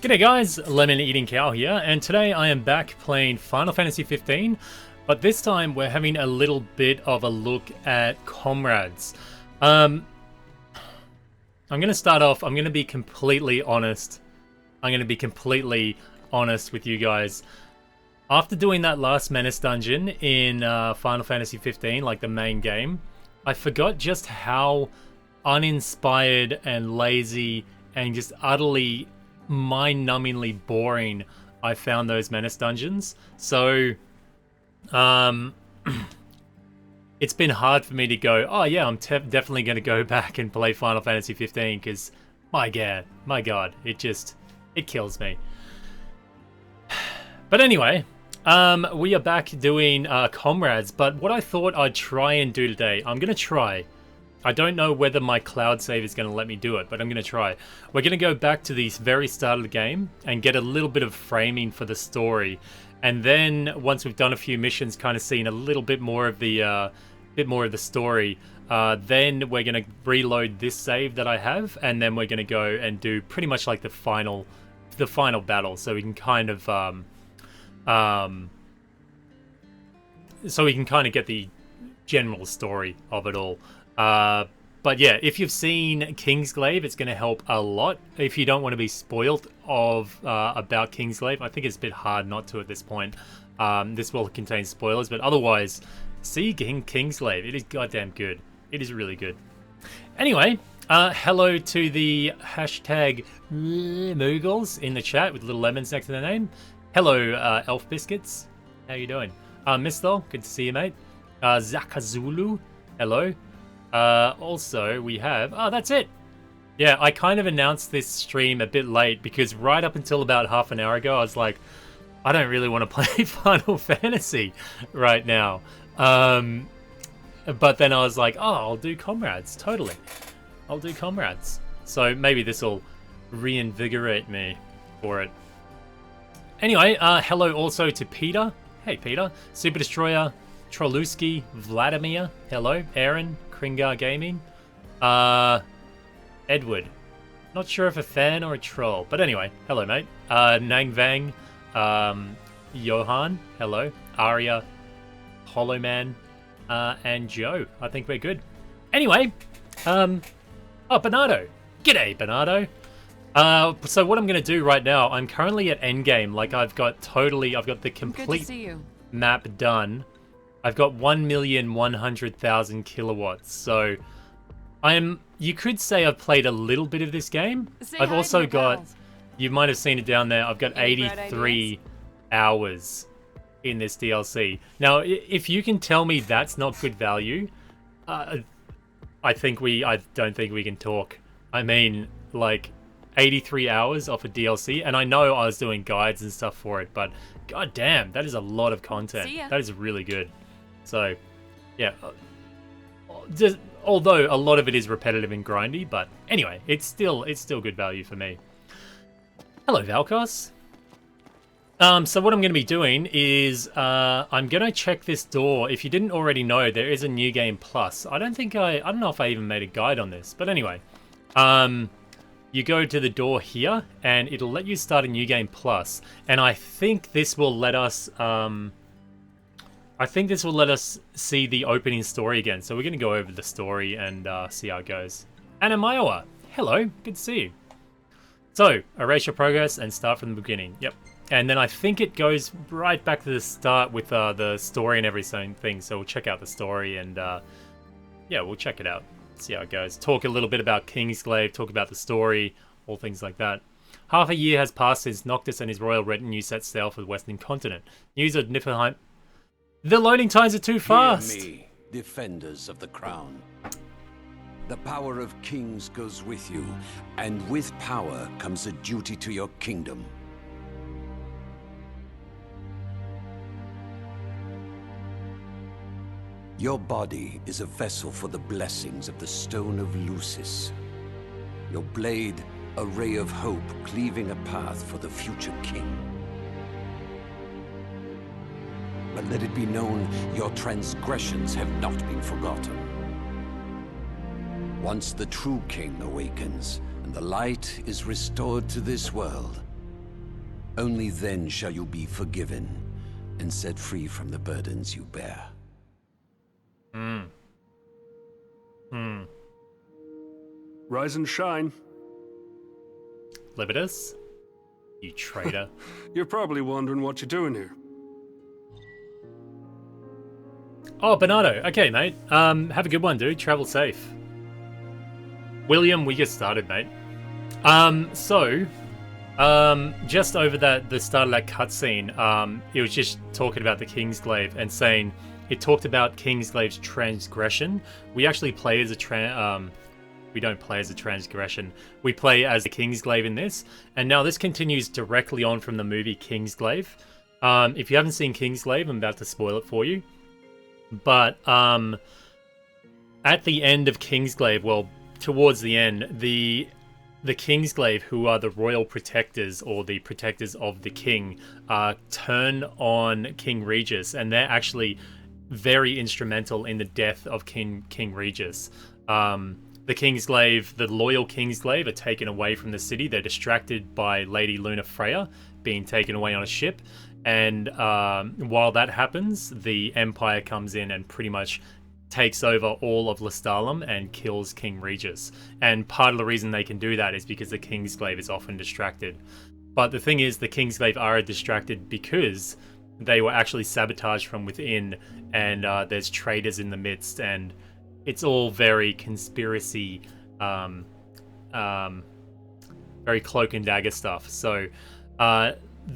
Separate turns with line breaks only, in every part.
G'day guys, Lemon Eating Cow here, and today I am back playing Final Fantasy 15, but this time we're having a little bit of a look at Comrades. I'm going to start off, I'm going to be completely honest. I'm going to be completely honest with you guys. After doing that last Menace dungeon in Final Fantasy 15, like the main game, I forgot just how uninspired and lazy and just utterly mind-numbingly boring I found those Menace dungeons. So it's been hard for me to go, oh yeah, I'm definitely going to go back and play Final Fantasy 15 because my god, it kills me. But anyway, we are back doing Comrades, but what I thought I'd try and do today, I'm going to try. I don't know whether my cloud save is going to let me do it, but I'm going to try. We're going to go back to the very start of the game and get a little bit of framing for the story. And then once we've done a few missions, kind of seen a little bit more of the story, then we're going to reload this save that I have, and then we're going to go and do pretty much like the final battle, so we can kind of get the general story of it all. But yeah, if you've seen Kingsglaive, it's going to help a lot. If you don't want to be spoiled about Kingsglaive, I think it's a bit hard not to at this point. This will contain spoilers, but otherwise, see Kingsglaive. It is goddamn good. It is really good. Anyway, hello to the hashtag Moogles in the chat with little lemons next to their name. Hello, Elf Biscuits. How you doing? Misthol, good to see you, mate. Zakazulu, hello. Also, we have... Oh, that's it! Yeah, I kind of announced this stream a bit late because right up until about half an hour ago, I was like, I don't really want to play Final Fantasy right now. But then I was like, oh, I'll do Comrades, totally. I'll do Comrades. So maybe this will reinvigorate me for it. Anyway, hello also to Peter. Hey, Peter. Super Destroyer, Troluski, Vladimir. Hello, Aaron. Kringar Gaming, Edward, not sure if a fan or a troll, but anyway, hello mate. Nang Vang, Johan, hello, Arya, Hollow Man, and Joe. I think we're good. Anyway, oh, Bernardo, g'day Bernardo. So what I'm gonna do right now, I'm currently at Endgame. Like I've got the complete map done. I've got 1,100,000 kilowatts, so you could say I've played a little bit of this game. I've also got, you might have seen it down there, I've got 83 hours in this DLC. Now, if you can tell me that's not good value, I don't think we can talk. I mean, like, 83 hours off a DLC, and I know I was doing guides and stuff for it, but god damn, that is a lot of content. That is really good. So, yeah, although a lot of it is repetitive and grindy, but anyway, it's still good value for me. Hello, Valkos. So what I'm going to be doing is I'm going to check this door. If you didn't already know, there is a New Game Plus. I don't know if I even made a guide on this, but anyway, you go to the door here, and it'll let you start a New Game Plus, and I think this will let us. See the opening story again. So we're going to go over the story and see how it goes. Anna Maiwa, hello, good to see you. So, erase your progress and start from the beginning. Yep. And then I think it goes right back to the start with the story and everything. So we'll check out the story and yeah, we'll check it out. See how it goes. Talk a little bit about Kingsglaive, talk about the story, all things like that. Half a year has passed since Noctis and his royal retinue set sail for the Western continent. News of Niflheim... The loading times are too fast.
Hear me, defenders of the crown. The power of kings goes with you, and with power comes a duty to your kingdom. Your body is a vessel for the blessings of the Stone of Lucis. Your blade, a ray of hope cleaving a path for the future king. But let it be known, your transgressions have not been forgotten. Once the true king awakens, and the light is restored to this world, Only then shall you be forgiven and set free from the burdens you bear.
Rise and shine.
Libidus? You traitor.
You're probably wondering what you're doing here.
Oh, Bernardo. Okay, mate. Have a good one, dude. Travel safe. William, we get started, mate. Just over the start of that cutscene, it was just talking about the Kingsglaive and saying it talked about Kingsglaive's transgression. We actually play as a we don't play as a transgression. We play as the Kingsglaive in this, and now this continues directly on from the movie Kingsglaive. If you haven't seen Kingsglaive, I'm about to spoil it for you. But at the end of Kingsglaive, well, towards the end, the Kingsglaive, who are the royal protectors or the protectors of the king, turn on King Regis, and they're actually very instrumental in the death of King Regis. The Kingsglaive, the loyal Kingsglaive, are taken away from the city. They're distracted by Lady Luna Freya being taken away on a ship. And while that happens, the Empire comes in and pretty much takes over all of Lustalum and kills King Regis. And part of the reason they can do that is because the Kingsglaive is often distracted. But the thing is, the Kingsglaive are distracted because they were actually sabotaged from within, and there's traitors in the midst, and it's all very conspiracy, very cloak and dagger stuff. So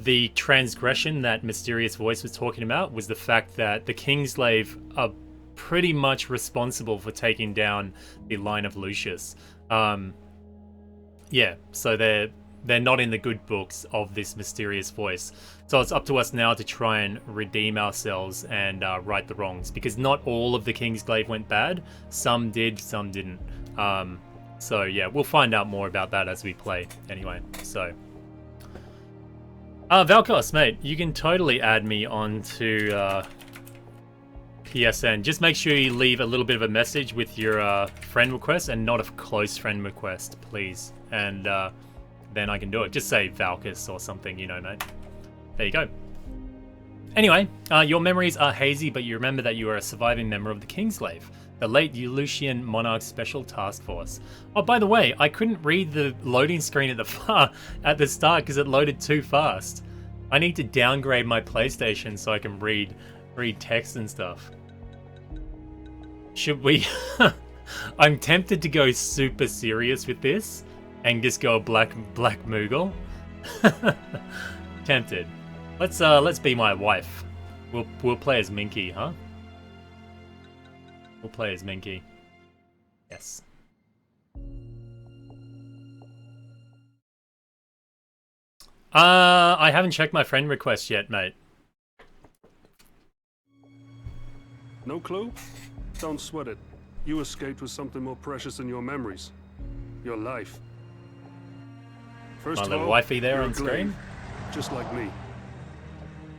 the transgression that Mysterious Voice was talking about was the fact that the Kingsglaive are pretty much responsible for taking down the line of Lucius. Yeah, so they're not in the good books of this Mysterious Voice. So it's up to us now to try and redeem ourselves and right the wrongs, because not all of the Kingsglaive went bad. Some did, some didn't. So yeah, we'll find out more about that as we play anyway. So Valkos, mate, you can totally add me onto PSN. Just make sure you leave a little bit of a message with your friend request and not a close friend request, please. And then I can do it. Just say Valkos or something, you know, mate. There you go. Anyway, your memories are hazy, but you remember that you are a surviving member of the Kingsglaive, the late Ulusian Monarch Special Task Force. Oh, by the way, I couldn't read the loading screen at the start because it loaded too fast. I need to downgrade my PlayStation so I can read text and stuff. Should we? I'm tempted to go super serious with this and just go Black Moogle. Tempted. Let's be my wife. We'll play as Minky, huh? We'll play as Minky. Yes. I haven't checked my friend request yet, mate.
No clue? Don't sweat it. You escaped with something more precious than your memories. Your life. First
My
of
little
all,
wifey there
you're
on
a glaive,
screen.
just like me.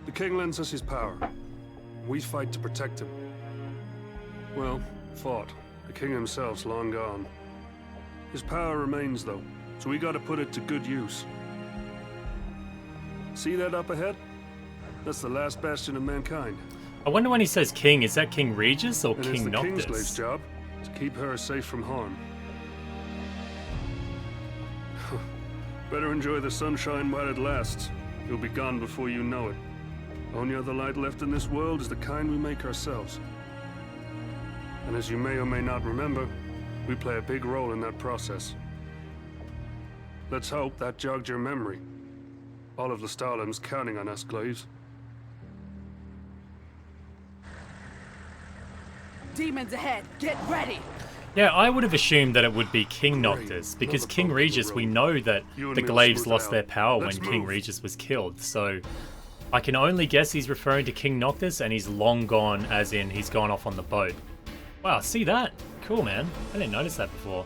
The king lends us his power. We fight to protect him. Well, fought. The king himself's long gone. His power remains, though, so we gotta put it to good use. See that up ahead? That's the last bastion of mankind.
I wonder when he says king, is that King Regis or
And
King
it's the
Noctis?
Kingsglaive's job to keep her safe from harm. Better enjoy the sunshine while it lasts. You'll be gone before you know it. Only other light left in this world is the kind we make ourselves. And as you may or may not remember, we play a big role in that process. Let's hope that jogged your memory. All of Lustalum's counting on us, Glaives.
Demons ahead, get ready!
Yeah, I would have assumed that it would be King Noctis, because King Regis, we know that the Glaives lost their power when King Regis was killed, so I can only guess he's referring to King Noctis, and he's long gone, as in he's gone off on the boat. Wow, see that? Cool, man. I didn't notice that before.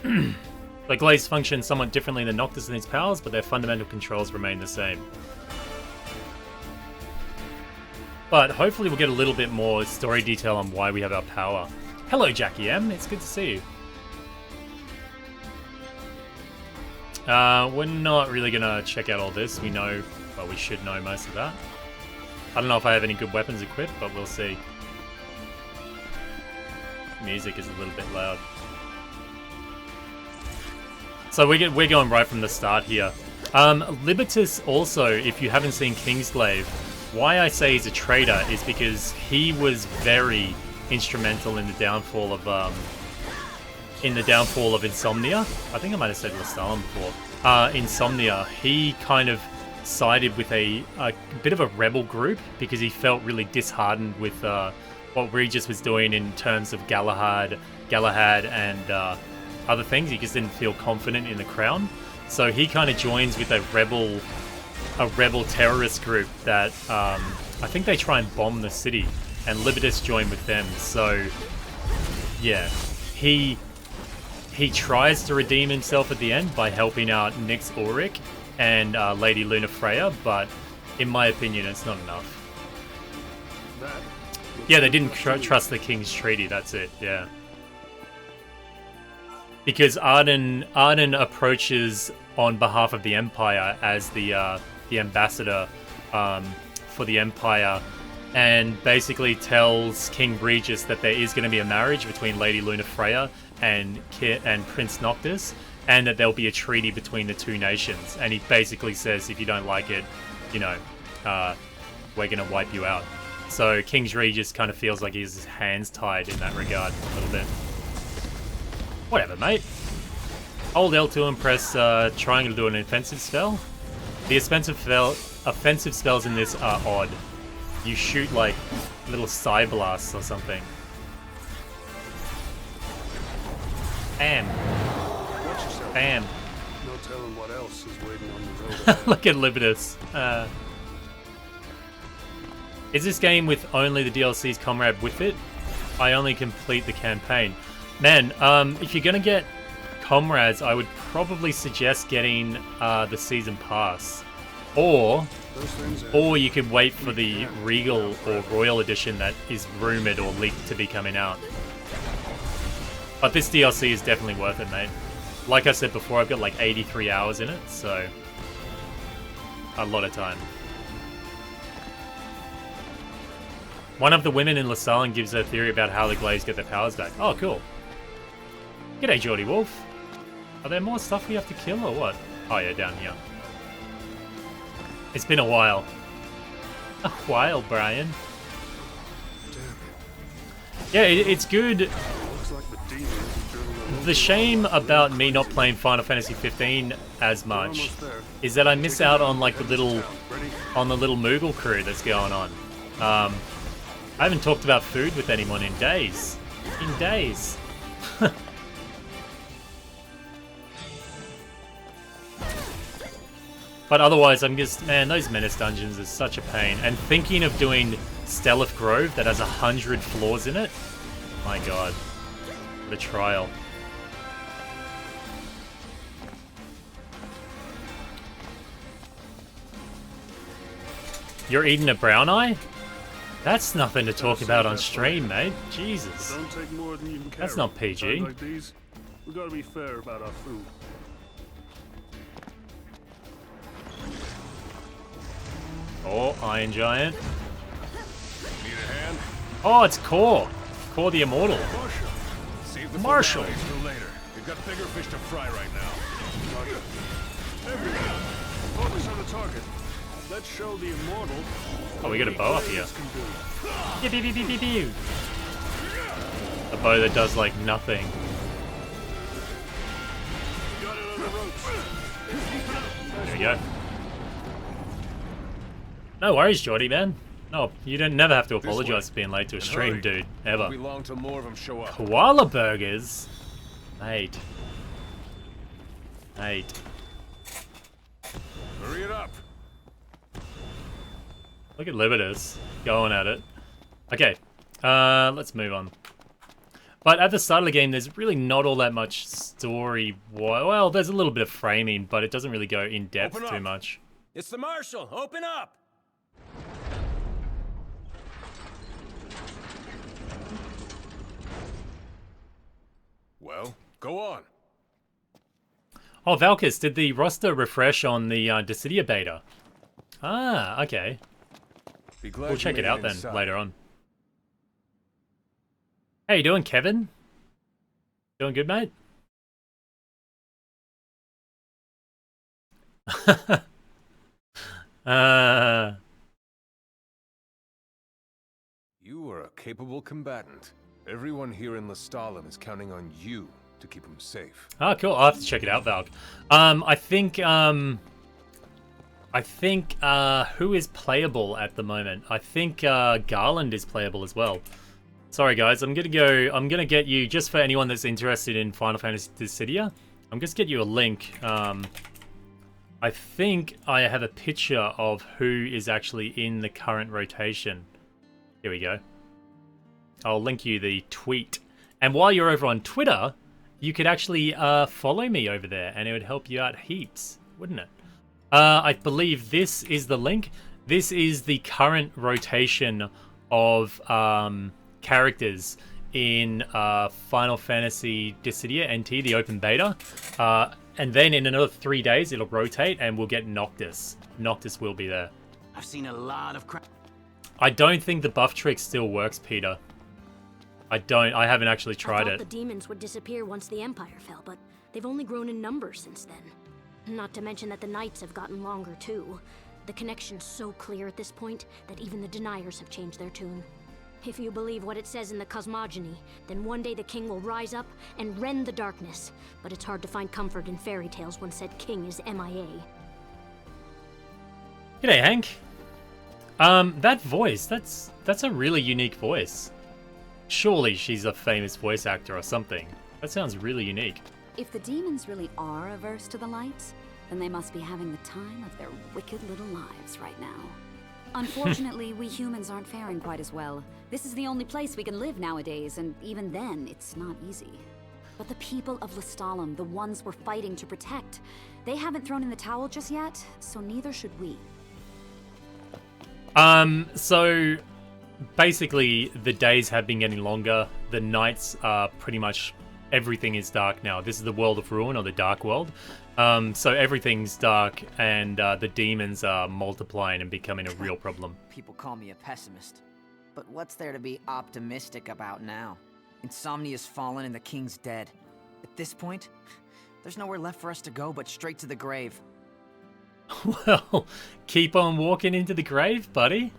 The Glaives function somewhat differently than Noctis in its powers, but their fundamental controls remain the same. But hopefully we'll get a little bit more story detail on why we have our power. Hello, Jackie M. It's good to see you. We're not really gonna check out all this. We know, well, we should know most of that. I don't know if I have any good weapons equipped, but we'll see. Music is a little bit loud. So we're going right from the start here. Libertas also, if you haven't seen Kingsglaive, why I say he's a traitor is because he was very instrumental in the downfall of Insomnia. I think I might have said Lustalum before. Insomnia, he kind of sided with a bit of a rebel group because he felt really disheartened with what Regis was doing in terms of Galahad and other things. He just didn't feel confident in the crown. So he kind of joins with a rebel terrorist group that I think they try and bomb the city, and Libertas join with them. So yeah, he tries to redeem himself at the end by helping out Nyx Ulrich and Lady Lunafreya, but in my opinion, it's not enough. Yeah, they didn't trust the King's Treaty, that's it, yeah. Because Arden approaches on behalf of the Empire as the ambassador for the Empire, and basically tells King Regis that there is going to be a marriage between Lady Lunafreya and Prince Noctis, and that there'll be a treaty between the two nations. And he basically says, if you don't like it, you know, we're going to wipe you out. So King Regis kind of feels like his hands tied in that regard a little bit. Whatever, mate. Hold L2 and press triangle to do an offensive spell. The offensive spells in this are odd. You shoot like little psi blasts or something. Bam. Bam.
No telling what else is waiting on the road ahead.
Look at Libertas. Is this game with only the DLC's Comrade with it? I only complete the campaign. Man, if you're gonna get Comrades, I would probably suggest getting the season pass, or you could wait for the Regal or Royal edition that is rumored or leaked to be coming out. But this DLC is definitely worth it, mate. Like I said before, I've got like 83 hours in it, so a lot of time. One of the women in Lustalum gives her theory about how the Glaives get their powers back. Oh, cool. G'day, Geordie Wolf. Are there more stuff we have to kill or what? Oh yeah, down here. It's been a while. A while, Brian. Yeah, it's good. The shame about me not playing Final Fantasy 15 as much is that I miss out on like the little Moogle crew that's going on. I haven't talked about food with anyone in days. But otherwise, I'm just, man, those Menace dungeons is such a pain. And thinking of doing Stellith Grove that has 100 floors in it, my god, what a trial. You're eating a brown eye? That's nothing to talk about on stream, mate. Jesus.
Don't take more than you can carry.
That's not PG.
Like these, we gotta be fair about our food.
Oh, Iron Giant.
Need a hand?
Oh, it's Core. Core the Immortal.
Marshal. Save the
Marshal.
formalities for later. We've got bigger fish to fry right now. Roger. Everyone, focus on the target. Let's show the Immortal.
Oh, we got a bow up here. Pew, pew, pew, pew, pew, pew. A bow that does like nothing.
Got it on the ropes.
There we go. No worries, Geordie, man. No, you don't never have to apologize for being late to a stream, dude. Ever.
We long till more of them show up.
Koala burgers? Mate. Mate.
Hurry it up.
Look at Libertas going at it. Okay, let's move on. But at the start of the game, there's really not all that much story. Well, there's a little bit of framing, but it doesn't really go in depth too much.
It's the Marshal. Open up.
Well, go on.
Oh, Valkis, did the roster refresh on the Dissidia beta? Ah, okay.
Be glad
We'll
you
check
made
it out then
inside.
later on. How you doing, Kevin? Doing good, mate? uh,
You are a capable combatant. Everyone here in Lustalum is counting on you to keep them safe.
oh, cool. I'll have to check it out, Valk. I think who is playable at the moment? I think Garland is playable as well. Sorry guys, I'm gonna get you, just for anyone that's interested in Final Fantasy Dissidia, I'm just get you a link. I think I have a picture of who is actually in the current rotation. Here we go. I'll link you the tweet. And while you're over on Twitter, you could actually follow me over there, and it would help you out heaps, wouldn't it? I believe this is the link. This is the current rotation of characters in Final Fantasy Dissidia NT, the open beta. And then in another 3 days, it'll rotate and we'll get Noctis. Noctis will be there.
I've seen a lot of crap.
I don't think the buff trick still works, Peter. I haven't actually tried
I thought
it.
the demons would disappear once the Empire fell, but they've only grown in numbers since then. Not to mention that the nights have gotten longer too. The connection's so clear at this point that even the deniers have changed their tune. If you believe what it says in the cosmogony, then one day the king will rise up and rend the darkness. But it's hard to find comfort in fairy tales when said king is MIA.
G'day, Hank. That voice, that's a really unique voice. Surely she's a famous voice actor or something. That sounds really unique.
If the demons really are averse to the lights, then they must be having the time of their wicked little lives right now. Unfortunately, we humans aren't faring quite as well. This is the only place we can live nowadays, and even then, it's not easy. But the people of Lustalum, the ones we're fighting to protect, they haven't thrown in the towel just yet, so neither should we.
So basically the days have been getting longer. The nights are pretty much, everything is dark now. This is the world of ruin, or the dark world. So everything's dark, and the demons are multiplying and becoming a real problem.
People call me a pessimist. But what's there to be optimistic about now? Insomnia's fallen and the king's dead. At this point, there's nowhere left for us to go but straight to the grave.
Well, keep on walking into the grave, buddy.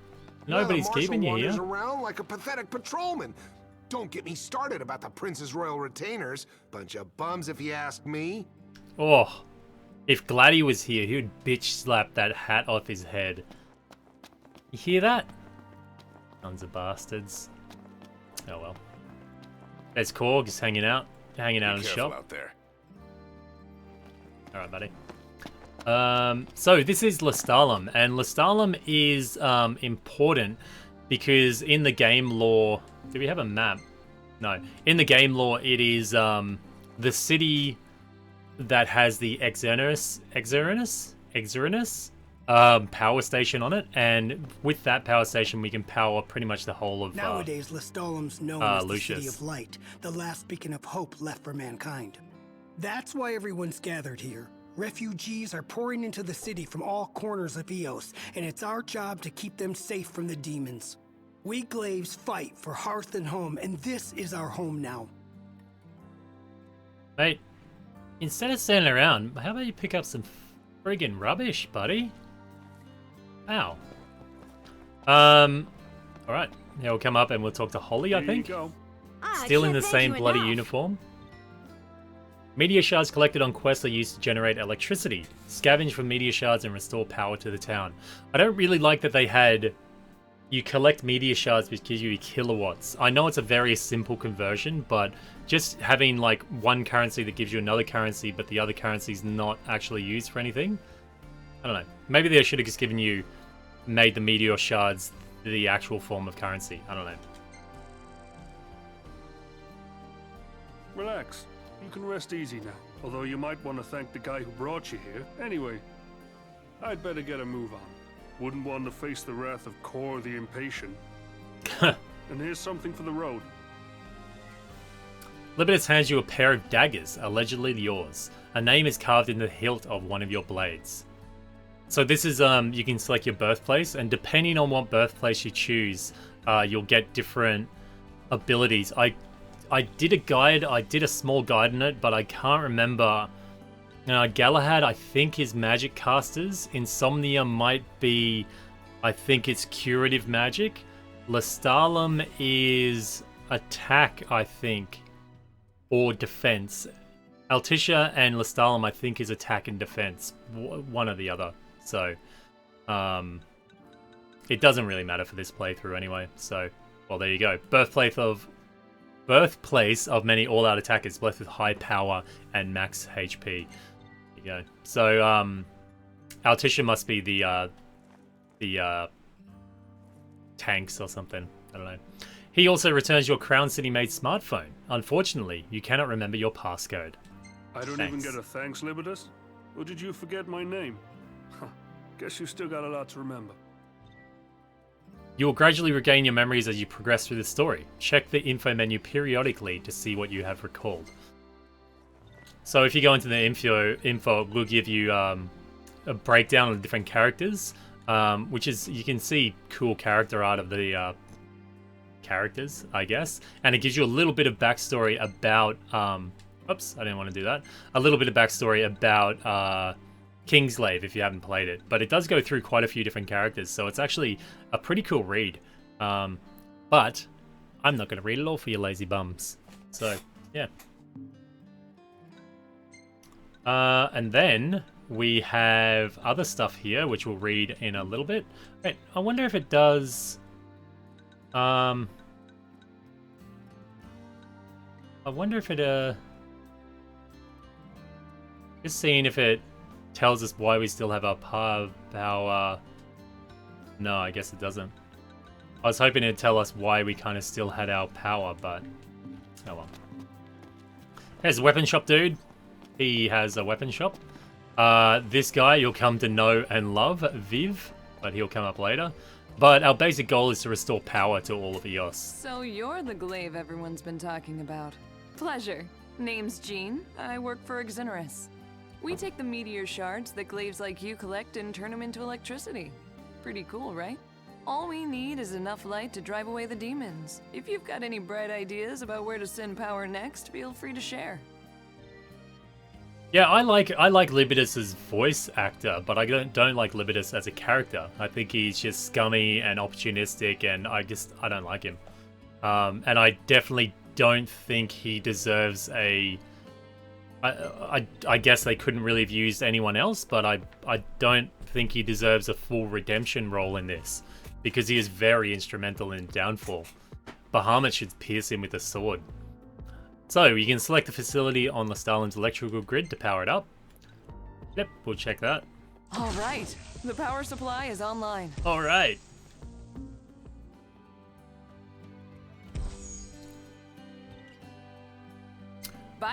Nobody's keeping you here.
Around like a pathetic patrolman. Don't get me started about the Prince's Royal Retainers. Bunch of bums if you ask me.
Oh, if Gladdy was here, he would bitch slap that hat off his head. You hear that? Sons of bastards. Oh well. There's Korg just hanging out in the shop.
Out there.
All right, buddy. So this is Lustalum, and Lustalum is important because in the game lore, do we have a map? No. In the game lore, it is the city that has the Exernus power station on it, and with that power station, we can power pretty much the whole of
Nowadays, Lustalum's known as the
Lucius.
City of Light, the last beacon of hope left for mankind. That's why everyone's gathered here. Refugees are pouring into the city from all corners of Eos, and it's our job to keep them safe from the demons. We Glaives fight for hearth and home, and this is our home now.
Mate, instead of standing around, how about you pick up some friggin' rubbish, buddy? Ow. Alright. Now we'll come up and we'll talk to Holly, I think. Still in the same bloody uniform. Meteor shards collected on quests are used to generate electricity. Scavenge for meteor shards and restore power to the town. I don't really like that they had... You collect meteor shards which gives you kilowatts. I know it's a very simple conversion, but just having like one currency that gives you another currency, but the other currency is not actually used for anything. I don't know. Maybe they should have just made the meteor shards the actual form of currency. I don't know.
Relax. You can rest easy now. Although you might want to thank the guy who brought you here. Anyway, I'd better get a move on. Wouldn't want to face the wrath of Kor the Impatient. And here's something for the road.
Libidus hands you a pair of daggers, allegedly yours. A name is carved in the hilt of one of your blades. So this is, you can select your birthplace, and depending on what birthplace you choose, you'll get different abilities. I did a guide, I did a small guide in it, but I can't remember. Galahad, I think, is magic casters. Insomnia might be, I think it's curative magic. Lustalum is attack, I think, or defense. Altitia and Lustalum, I think, is attack and defense, one or the other. So, it doesn't really matter for this playthrough anyway. So, well, there you go. Birthplace of many all-out attackers, blessed with high power and max HP. There you go. So, Altitia must be the tanks or something. I don't know. He also returns your Crown City made smartphone. Unfortunately, you cannot remember your passcode.
I don't even get a thanks, Libidus? Or did you forget my name? Guess you still got a lot to remember.
You will gradually regain your memories as you progress through the story. Check the info menu periodically to see what you have recalled. So if you go into the info it will give you a breakdown of the different characters, which is, you can see cool character art of the characters, I guess. And it gives you a little bit of backstory about... oops, I didn't want to do that. A little bit of backstory about Kingsglaive if you haven't played it. But it does go through quite a few different characters, so it's actually a pretty cool read. But I'm not going to read it all for you lazy bums. So, yeah. And then we have other stuff here, which we'll read in a little bit. Wait, I wonder if it does... I wonder if it... Just seeing if it tells us why we still have our power. No, I guess it doesn't. I was hoping it'd tell us why we kind of still had our power, but oh well. There's a weapon shop dude. He has a weapon shop. This guy you'll come to know and love, Viv, but he'll come up later. But our basic goal is to restore power to all of Eos.
So you're the glaive everyone's been talking about. Pleasure. Name's Jean. I work for Exonerus. We take the meteor shards that glaives like you collect and turn them into electricity. Pretty cool, right? All we need is enough light to drive away the demons. If you've got any bright ideas about where to send power next, feel free to share.
Yeah, I like Libidus's voice actor, but I don't like Libidus as a character. I think he's just scummy and opportunistic, and I don't like him. And I definitely don't think he deserves a... I guess they couldn't really have used anyone else, but I don't think he deserves a full redemption role in this, because he is very instrumental in downfall. Bahamut should pierce him with a sword. So, you can select the facility on Lustalum's electrical grid to power it up. Yep, we'll check that.
Alright, the power supply is online.
Alright.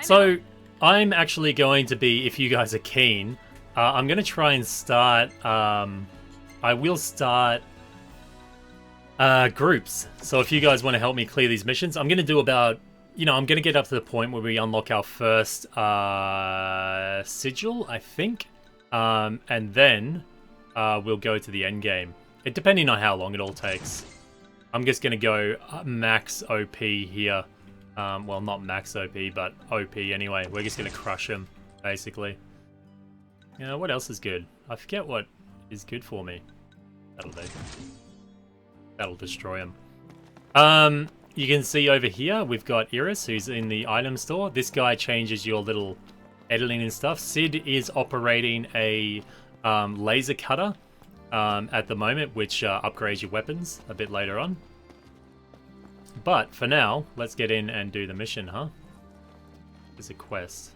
So, I'm actually going to be, if you guys are keen, I'm going to try and start, I will start groups. So if you guys want to help me clear these missions, I'm going to do about, I'm going to get up to the point where we unlock our first sigil, I think. And then we'll go to the end game. Depending on how long it all takes. I'm just going to go max OP here. Well, not max OP, but OP anyway. We're just going to crush him, basically. What else is good? I forget what is good for me. That'll do. That'll destroy him. You can see over here, we've got Iris, who's in the item store. This guy changes your little editing and stuff. Sid is operating a laser cutter at the moment, which upgrades your weapons a bit later on. But for now, let's get in and do the mission, huh? There's a quest.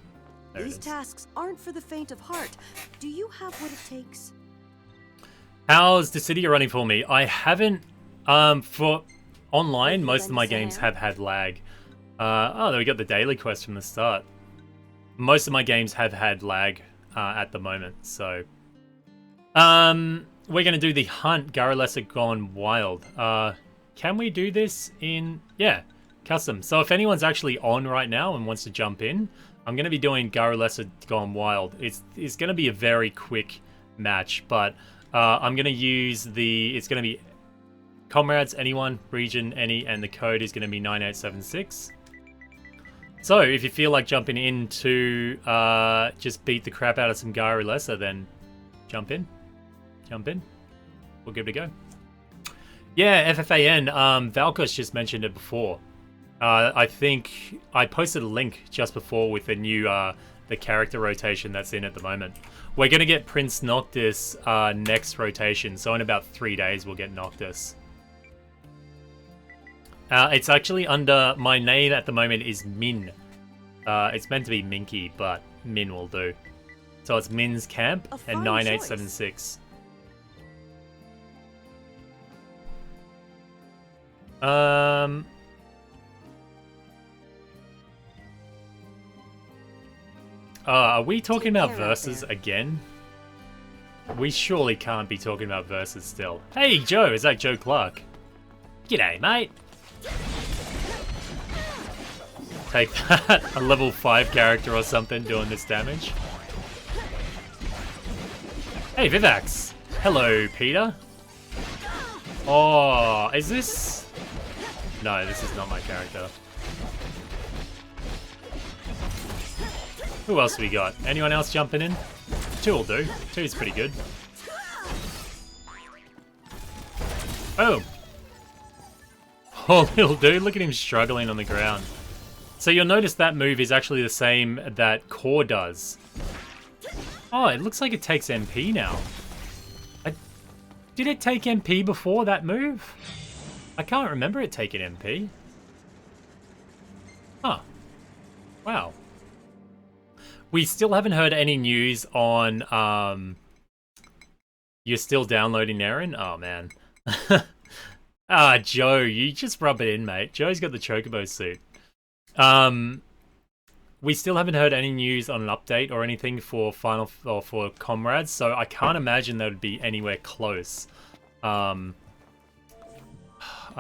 There
These tasks aren't for the faint of heart. Do you have what it takes?
How's Dissidia running for me? I haven't... for online, most of my games have had lag. Oh, we got the daily quest from the start. Most of my games have had lag at the moment, so... we're going to do the hunt, Garrulessa Gone Wild. Can we do this in... Yeah, Custom. So if anyone's actually on right now and wants to jump in, I'm going to be doing Garo Lesser Gone Wild. It's going to be a very quick match, but I'm going to use it's going to be Comrades, anyone, region, any, and the code is going to be 9876. So if you feel like jumping in to just beat the crap out of some Garo Lesser, then jump in. Jump in. We'll give it a go. Yeah, FFAN. Valkos just mentioned it before. I think I posted a link just before with the new the character rotation that's in at the moment. We're gonna get Prince Noctis next rotation, so in about 3 days we'll get Noctis. It's actually under my name at the moment is Min. It's meant to be Minky, but Min will do. So it's Min's Camp and 9876. Are we talking about verses again? We surely can't be talking about verses still. Hey, Joe, is that Joe Clark? G'day, mate. Take that, a level 5 character or something doing this damage. Hey, Vivax. Hello, Peter. Oh, is this... No, this is not my character. Who else we got? Anyone else jumping in? 2 will do. 2's pretty good. Oh! Oh, little dude, look at him struggling on the ground. So you'll notice that move is actually the same that Core does. Oh, it looks like it takes MP now. Did it take MP before that move? I can't remember it taking MP. Huh. Wow. We still haven't heard any news on, you're still downloading Aaron? Oh, man. Ah, Joe, you just rub it in, mate. Joe's got the Chocobo suit. We still haven't heard any news on an update or anything for for Comrades, so I can't imagine that would be anywhere close. I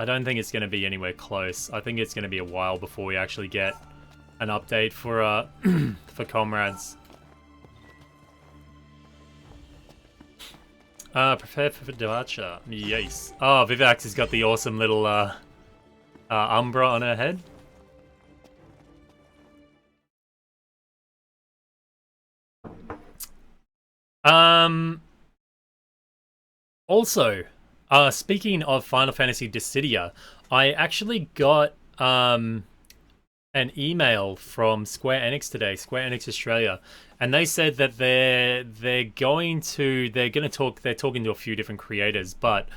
don't think it's going to be anywhere close. I think it's going to be a while before we actually get an update for for Comrades. Prepare for departure. Yes. Oh, Vivax has got the awesome little Umbra on her head. Also, speaking of Final Fantasy Dissidia, I actually got an email from Square Enix today, Square Enix Australia, and they said that they're talking to a few different creators, but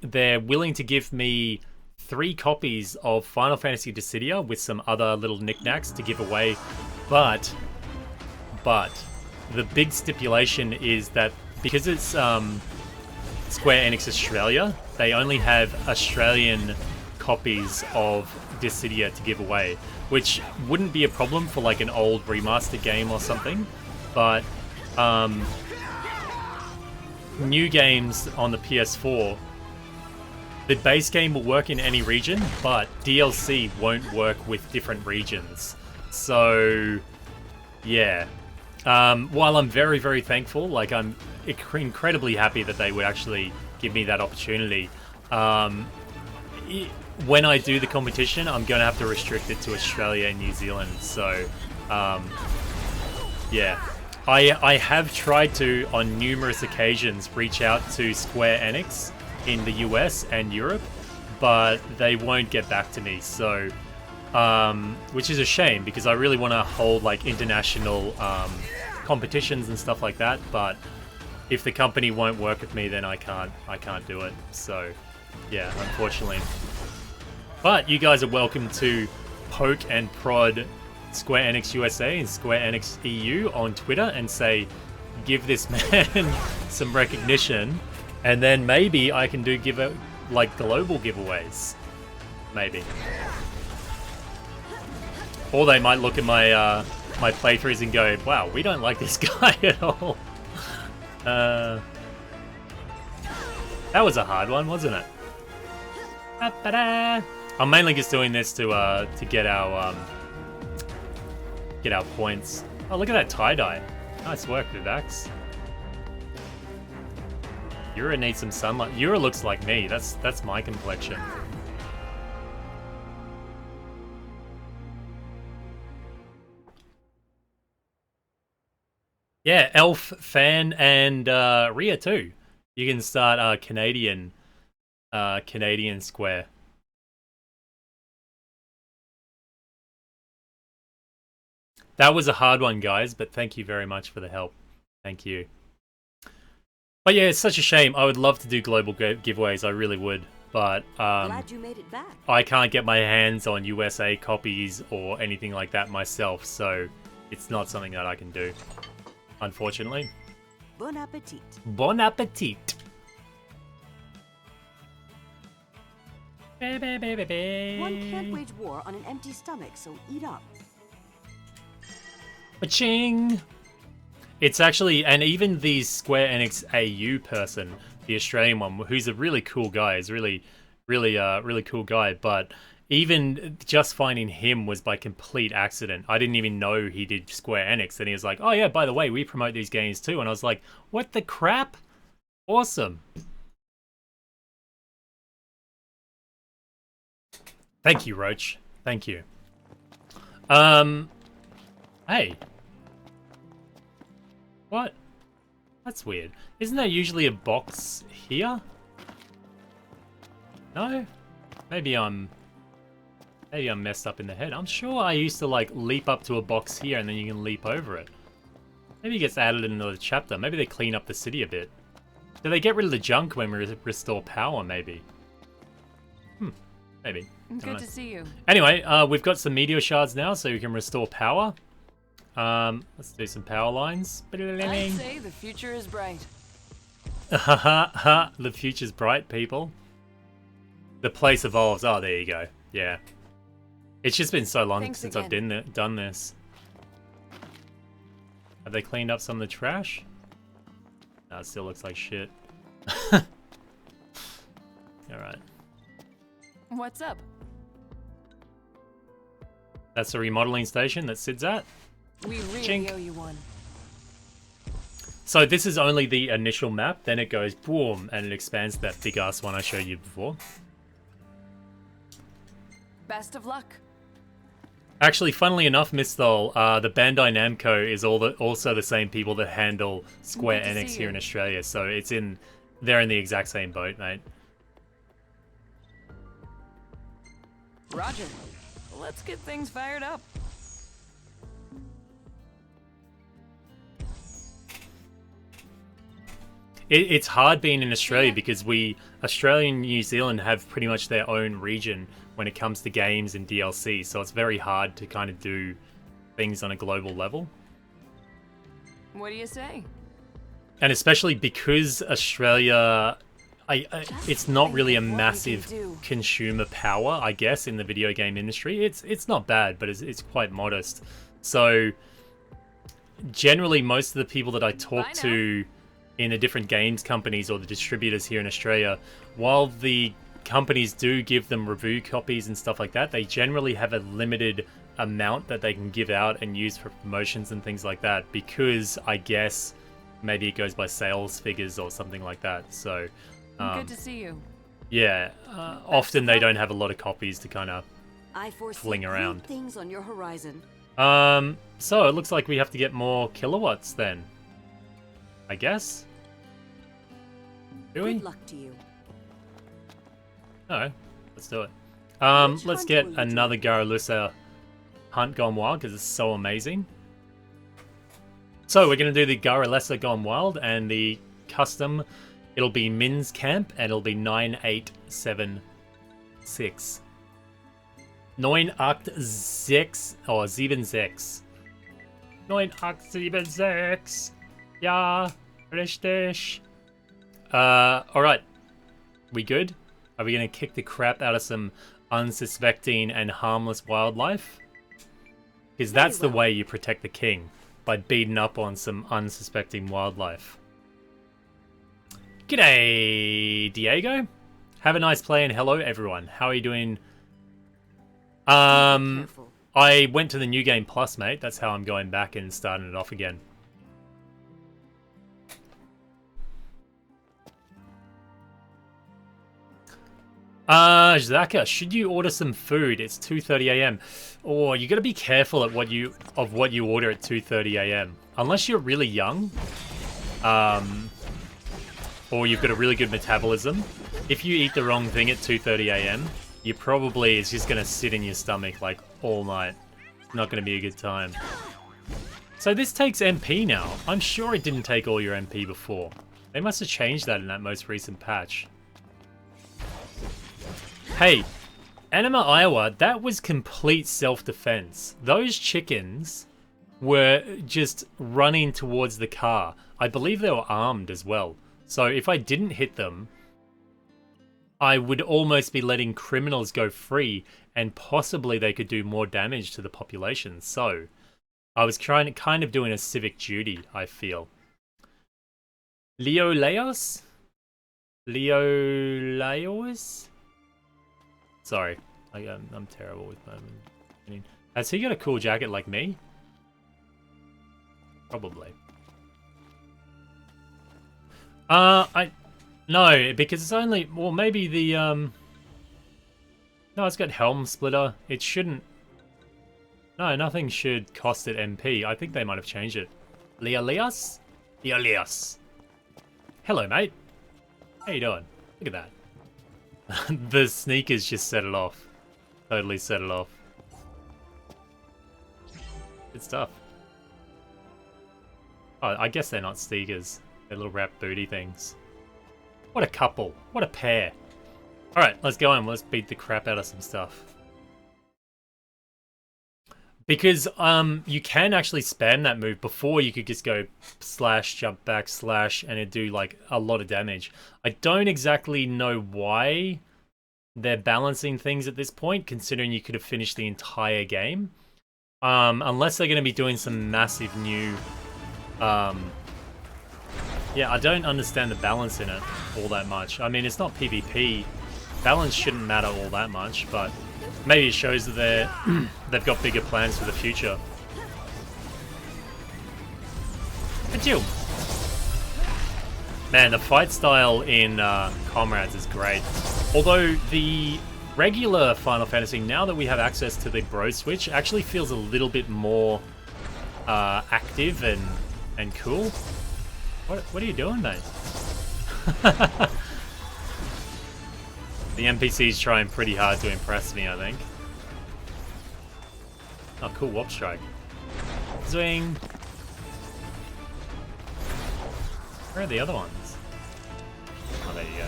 they're willing to give me 3 copies of Final Fantasy Dissidia with some other little knickknacks to give away, but the big stipulation is that because it's Square Enix Australia, they only have Australian copies of Dissidia to give away, which wouldn't be a problem for like an old remaster game or something, but new games on the PS4, the base game will work in any region, but DLC won't work with different regions. So, yeah. While I'm very, very thankful, like I'm incredibly happy that they would actually give me that opportunity, when I do the competition, I'm going to have to restrict it to Australia and New Zealand, so, yeah. I have tried to, on numerous occasions, reach out to Square Enix in the US and Europe, but they won't get back to me, so, which is a shame, because I really want to hold, like, international, competitions and stuff like that, but if the company won't work with me, then I can't do it, so, yeah, unfortunately. But you guys are welcome to poke and prod Square Enix USA and Square Enix EU on Twitter and say, give this man some recognition, and then maybe I can do like global giveaways. Maybe. Or they might look at my my playthroughs and go, wow, we don't like this guy at all. That was a hard one, wasn't it? I'm mainly just doing this to get our points. Oh, look at that tie-dye. Nice work, Vivax. Yura needs some sunlight. Yura looks like me. That's my complexion. Yeah, Elf, Fan, and Rhea too. You can start Canadian Square. That was a hard one, guys, but thank you very much for the help. Thank you. But yeah, it's such a shame. I would love to do global giveaways. I really would, but
Glad you made it back.
I can't get my hands on USA copies or anything like that myself, so it's not something that I can do, unfortunately.
Bon appetit.
Bon appetit.
One can't wage war on an empty stomach, so eat up.
Ba-ching! It's actually, and even the Square Enix AU person, the Australian one, who's a really cool guy, is really cool guy, but even just finding him was by complete accident. I didn't even know he did Square Enix, and he was like, oh yeah, by the way, we promote these games too, and I was like, what the crap? Awesome. Thank you, Roach. Thank you. Hey. What? That's weird. Isn't there usually a box here? No? Maybe I'm messed up in the head. I'm sure I used to like leap up to a box here and then you can leap over it. Maybe it gets added in another chapter. Maybe they clean up the city a bit. Do they get rid of the junk when we restore power, maybe? Maybe.
Good to see you.
Anyway, we've got some meteor shards now, so we can restore power. Let's do some power lines.
I'd say the future is bright.
The future's bright, people. The place evolves. Oh, there you go. Yeah. It's just been so long since I've done this. Have they cleaned up some of the trash? No, it still looks like shit. Alright.
What's up?
That's a remodeling station that Sid's at.
We really owe you one.
So this is only the initial map, then it goes boom, and it expands that big ass one I showed you before.
Best of luck.
Actually, funnily enough, Misthol, the Bandai Namco is also the same people that handle Square Enix here in Australia, so they're in the exact same boat, mate.
Roger. Let's get things fired up.
It's hard being in Australia because Australia and New Zealand have pretty much their own region when it comes to games and DLC, so it's very hard to kind of do things on a global level.
What do you say?
And especially because Australia, it's not really a massive consumer power, I guess, in the video game industry. It's not bad, but it's quite modest. So generally, most of the people that I talk to in the different games companies or the distributors here in Australia, while the companies do give them review copies and stuff like that, they generally have a limited amount that they can give out and use for promotions and things like that, because I guess maybe it goes by sales figures or something like that. So
good to see you.
Yeah, often they don't have a lot of copies to kind of fling around.
Things on your horizon.
So it looks like we have to get more kilowatts then, I guess. Do we?
Good luck to you.
No, let's do it. Let's get another Garalusa hunt gone wild because it's so amazing. So we're going to do the Garalessa Gone Wild and the custom. It'll be Min's Camp and it'll be 9876. 986 or 76. 986. Ja, richtig. Alright. We good? Are we going to kick the crap out of some unsuspecting and harmless wildlife? Because that's the way you protect the king. By beating up on some unsuspecting wildlife. G'day, Diego. Have a nice play and hello everyone. How are you doing I went to the New Game Plus, mate. That's how I'm going back and starting it off again. Zaka, should you order some food? It's 2:30 a.m. Oh, you got to be careful at what you order at 2:30 a.m. Unless you're really young, or you've got a really good metabolism. If you eat the wrong thing at 2:30 a.m., you probably it's just gonna sit in your stomach like all night. Not gonna be a good time. So this takes MP now. I'm sure it didn't take all your MP before. They must have changed that in that most recent patch. Hey, Anima Iowa, that was complete self-defense. Those chickens were just running towards the car. I believe they were armed as well. So if I didn't hit them, I would almost be letting criminals go free, and possibly they could do more damage to the population. So I was kind of doing a civic duty, I feel. Leo Leos? Sorry, I'm terrible with my... Has he got a cool jacket like me? Probably. No, because it's only... Well, maybe the... No, it's got Helm Splitter. It shouldn't... No, nothing should cost it MP. I think they might have changed it. Leolias? Leolias. Hello, mate. How you doing? Look at that. The sneakers just set it off. Totally set it off. Good stuff. Oh, I guess they're not sneakers. They're little wrap booty things. What a couple. What a pair. Alright, let's go on. Let's beat the crap out of some stuff. Because you can actually spam that move. Before you could just go slash, jump back, slash, and it'd do like a lot of damage. I don't exactly know why they're balancing things at this point, considering you could have finished the entire game. Unless they're going to be doing some massive new... Yeah, I don't understand the balance in it all that much. I mean, it's not PvP. Balance shouldn't matter all that much, but maybe it shows that they've got bigger plans for the future. But you, man, the fight style in Comrades is great. Although the regular Final Fantasy, now that we have access to the Bro Switch, actually feels a little bit more active and cool. What are you doing, mate? The NPC's trying pretty hard to impress me, I think. Oh, cool Warp Strike. Zwing. Where are the other ones? Oh, there you go.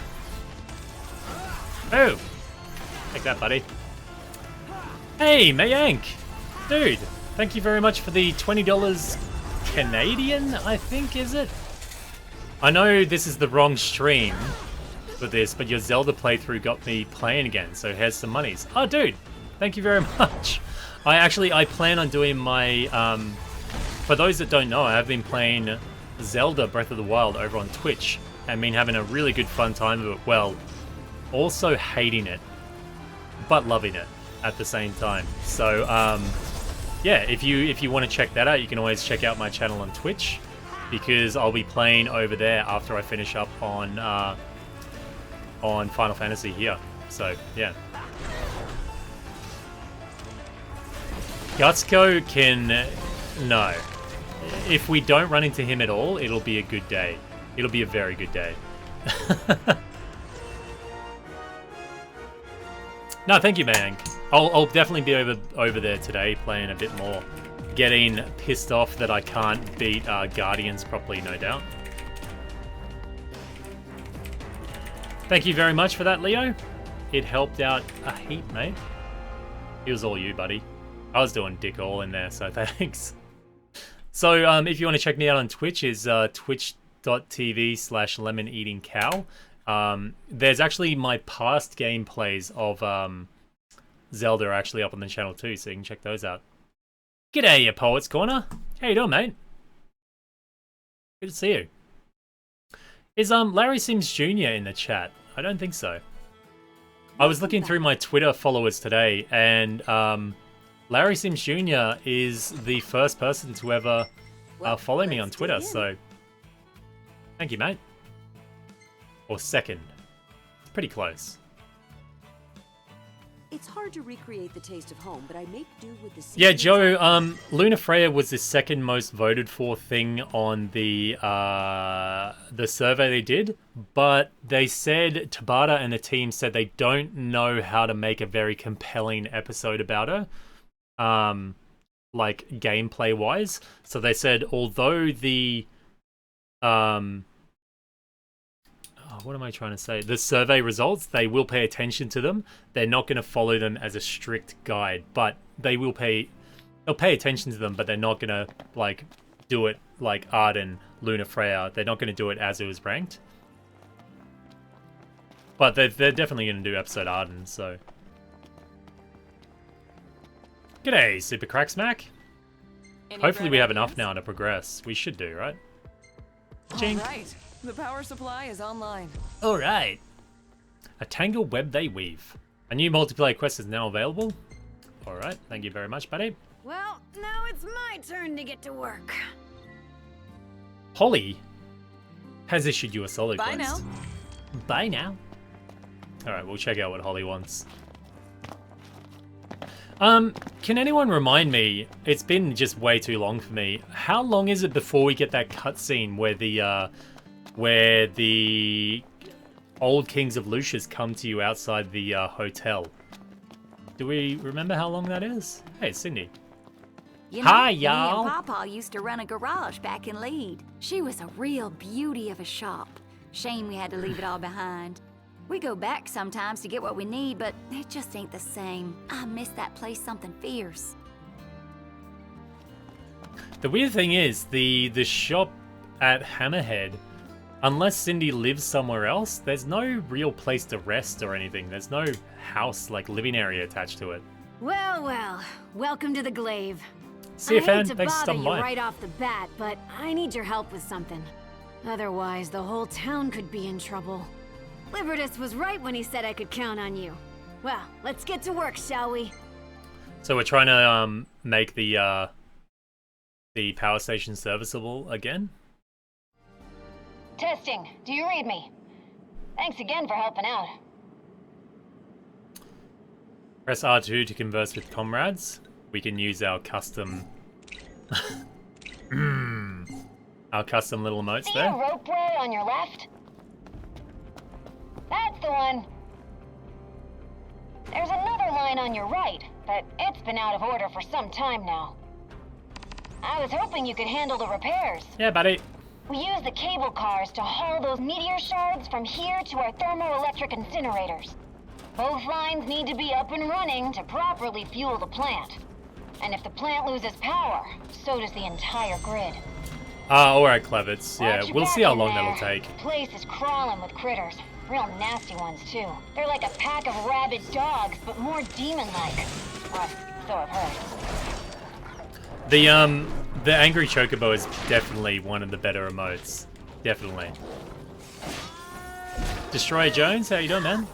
Oh! Take that, buddy. Hey, Mayank! Dude, thank you very much for the $20 Canadian, I think, is it? I know this is the wrong stream for this, but your Zelda playthrough got me playing again, so here's some monies. Oh, dude, thank you very much. I plan on doing my, for those that don't know, I have been playing Zelda Breath of the Wild over on Twitch and been having a really good fun time of it. Well, also hating it, but loving it at the same time. So, yeah, if you want to check that out, you can always check out my channel on Twitch, because I'll be playing over there after I finish up on Final Fantasy here. So, yeah. Gutsko can... No. If we don't run into him at all, it'll be a good day. It'll be a very good day. No, thank you, man. I'll definitely be over there today, playing a bit more. Getting pissed off that I can't beat Guardians properly, no doubt. Thank you very much for that, Leo. It helped out a heap, mate. It was all you, buddy. I was doing dick all in there, so thanks. So, if you want to check me out on Twitch, is twitch.tv/lemoneatingcow. There's actually my past gameplays of Zelda are actually up on the channel too, so you can check those out. G'day, you Poets Corner. How you doing, mate? Good to see you. Is Larry Sims Jr. in the chat? I don't think so. I was looking through my Twitter followers today, and Larry Sims Jr. is the first person to ever follow me on Twitter, so thank you, mate. Or second. Pretty close.
It's hard to recreate the taste of home, but I make do with the
Yeah, Joe, Luna Freya was the second most voted for thing on the survey they did, but they said, Tabata and the team said they don't know how to make a very compelling episode about her, like gameplay-wise. So they said, although the, what am I trying to say? The survey results, they will pay attention to them. They're not going to follow them as a strict guide, but they'll pay attention to them, but they're not going to, like, do it like Arden, Luna Freya. They're not going to do it as it was ranked. But they're definitely going to do episode Arden, so. G'day, Super Crack Smack. Hopefully we have enough now to progress. We should do, right? Ching.
All right. The power supply is online.
Alright. A tangled web they weave. A new multiplayer quest is now available. Alright, thank you very much, buddy.
Well, now it's my turn to get to work.
Holly has issued you a solo
Bye
quest.
now.
Bye now. Alright, we'll check out what Holly wants. Can anyone remind me, it's been just way too long for me, how long is it before we get that cutscene where the old kings of Lucius come to you outside the hotel? Do we remember how long that is? Hey, Cindy.
You know,
Hi,
me
y'all.
and Papa used to run a garage back in Lead. She was a real beauty of a shop. Shame we had to leave it all behind. We go back sometimes to get what we need, but it just ain't the same. I miss that place something fierce.
The weird thing is, the shop at Hammerhead, unless Cindy lives somewhere else, there's no real place to rest or anything. There's no house, like, living area attached to it.
Well, well. Welcome to the Glaive.
See you,
I
fan.
hate to
Thanks for
bother
stopping
you
by.
right off the bat, but I need your help with something. Otherwise, the whole town could be in trouble. Libertus was right when he said I could count on you. Well, let's get to work, shall we?
So we're trying to make the power station serviceable again?
Testing. Do you read me? Thanks again for helping out.
Press R2 to converse with comrades. We can use our custom... our custom little emotes
See
there.
a ropeway on your left? That's the one. There's another line on your right, but it's been out of order for some time now. I was hoping you could handle the repairs.
Yeah, buddy.
We use the cable cars to haul those meteor shards from here to our thermoelectric incinerators. Both lines need to be up and running to properly fuel the plant. And if the plant loses power, so does the entire grid.
Alright, Clevitz. Yeah,
Watch your
we'll
back
see how
in
long
there.
that'll take.
The place is crawling with critters. Real nasty ones, too. They're like a pack of rabid dogs, but more demon-like. Well, so I've heard.
The Angry Chocobo is definitely one of the better emotes. Definitely. Destroyer Jones, how you doing, man?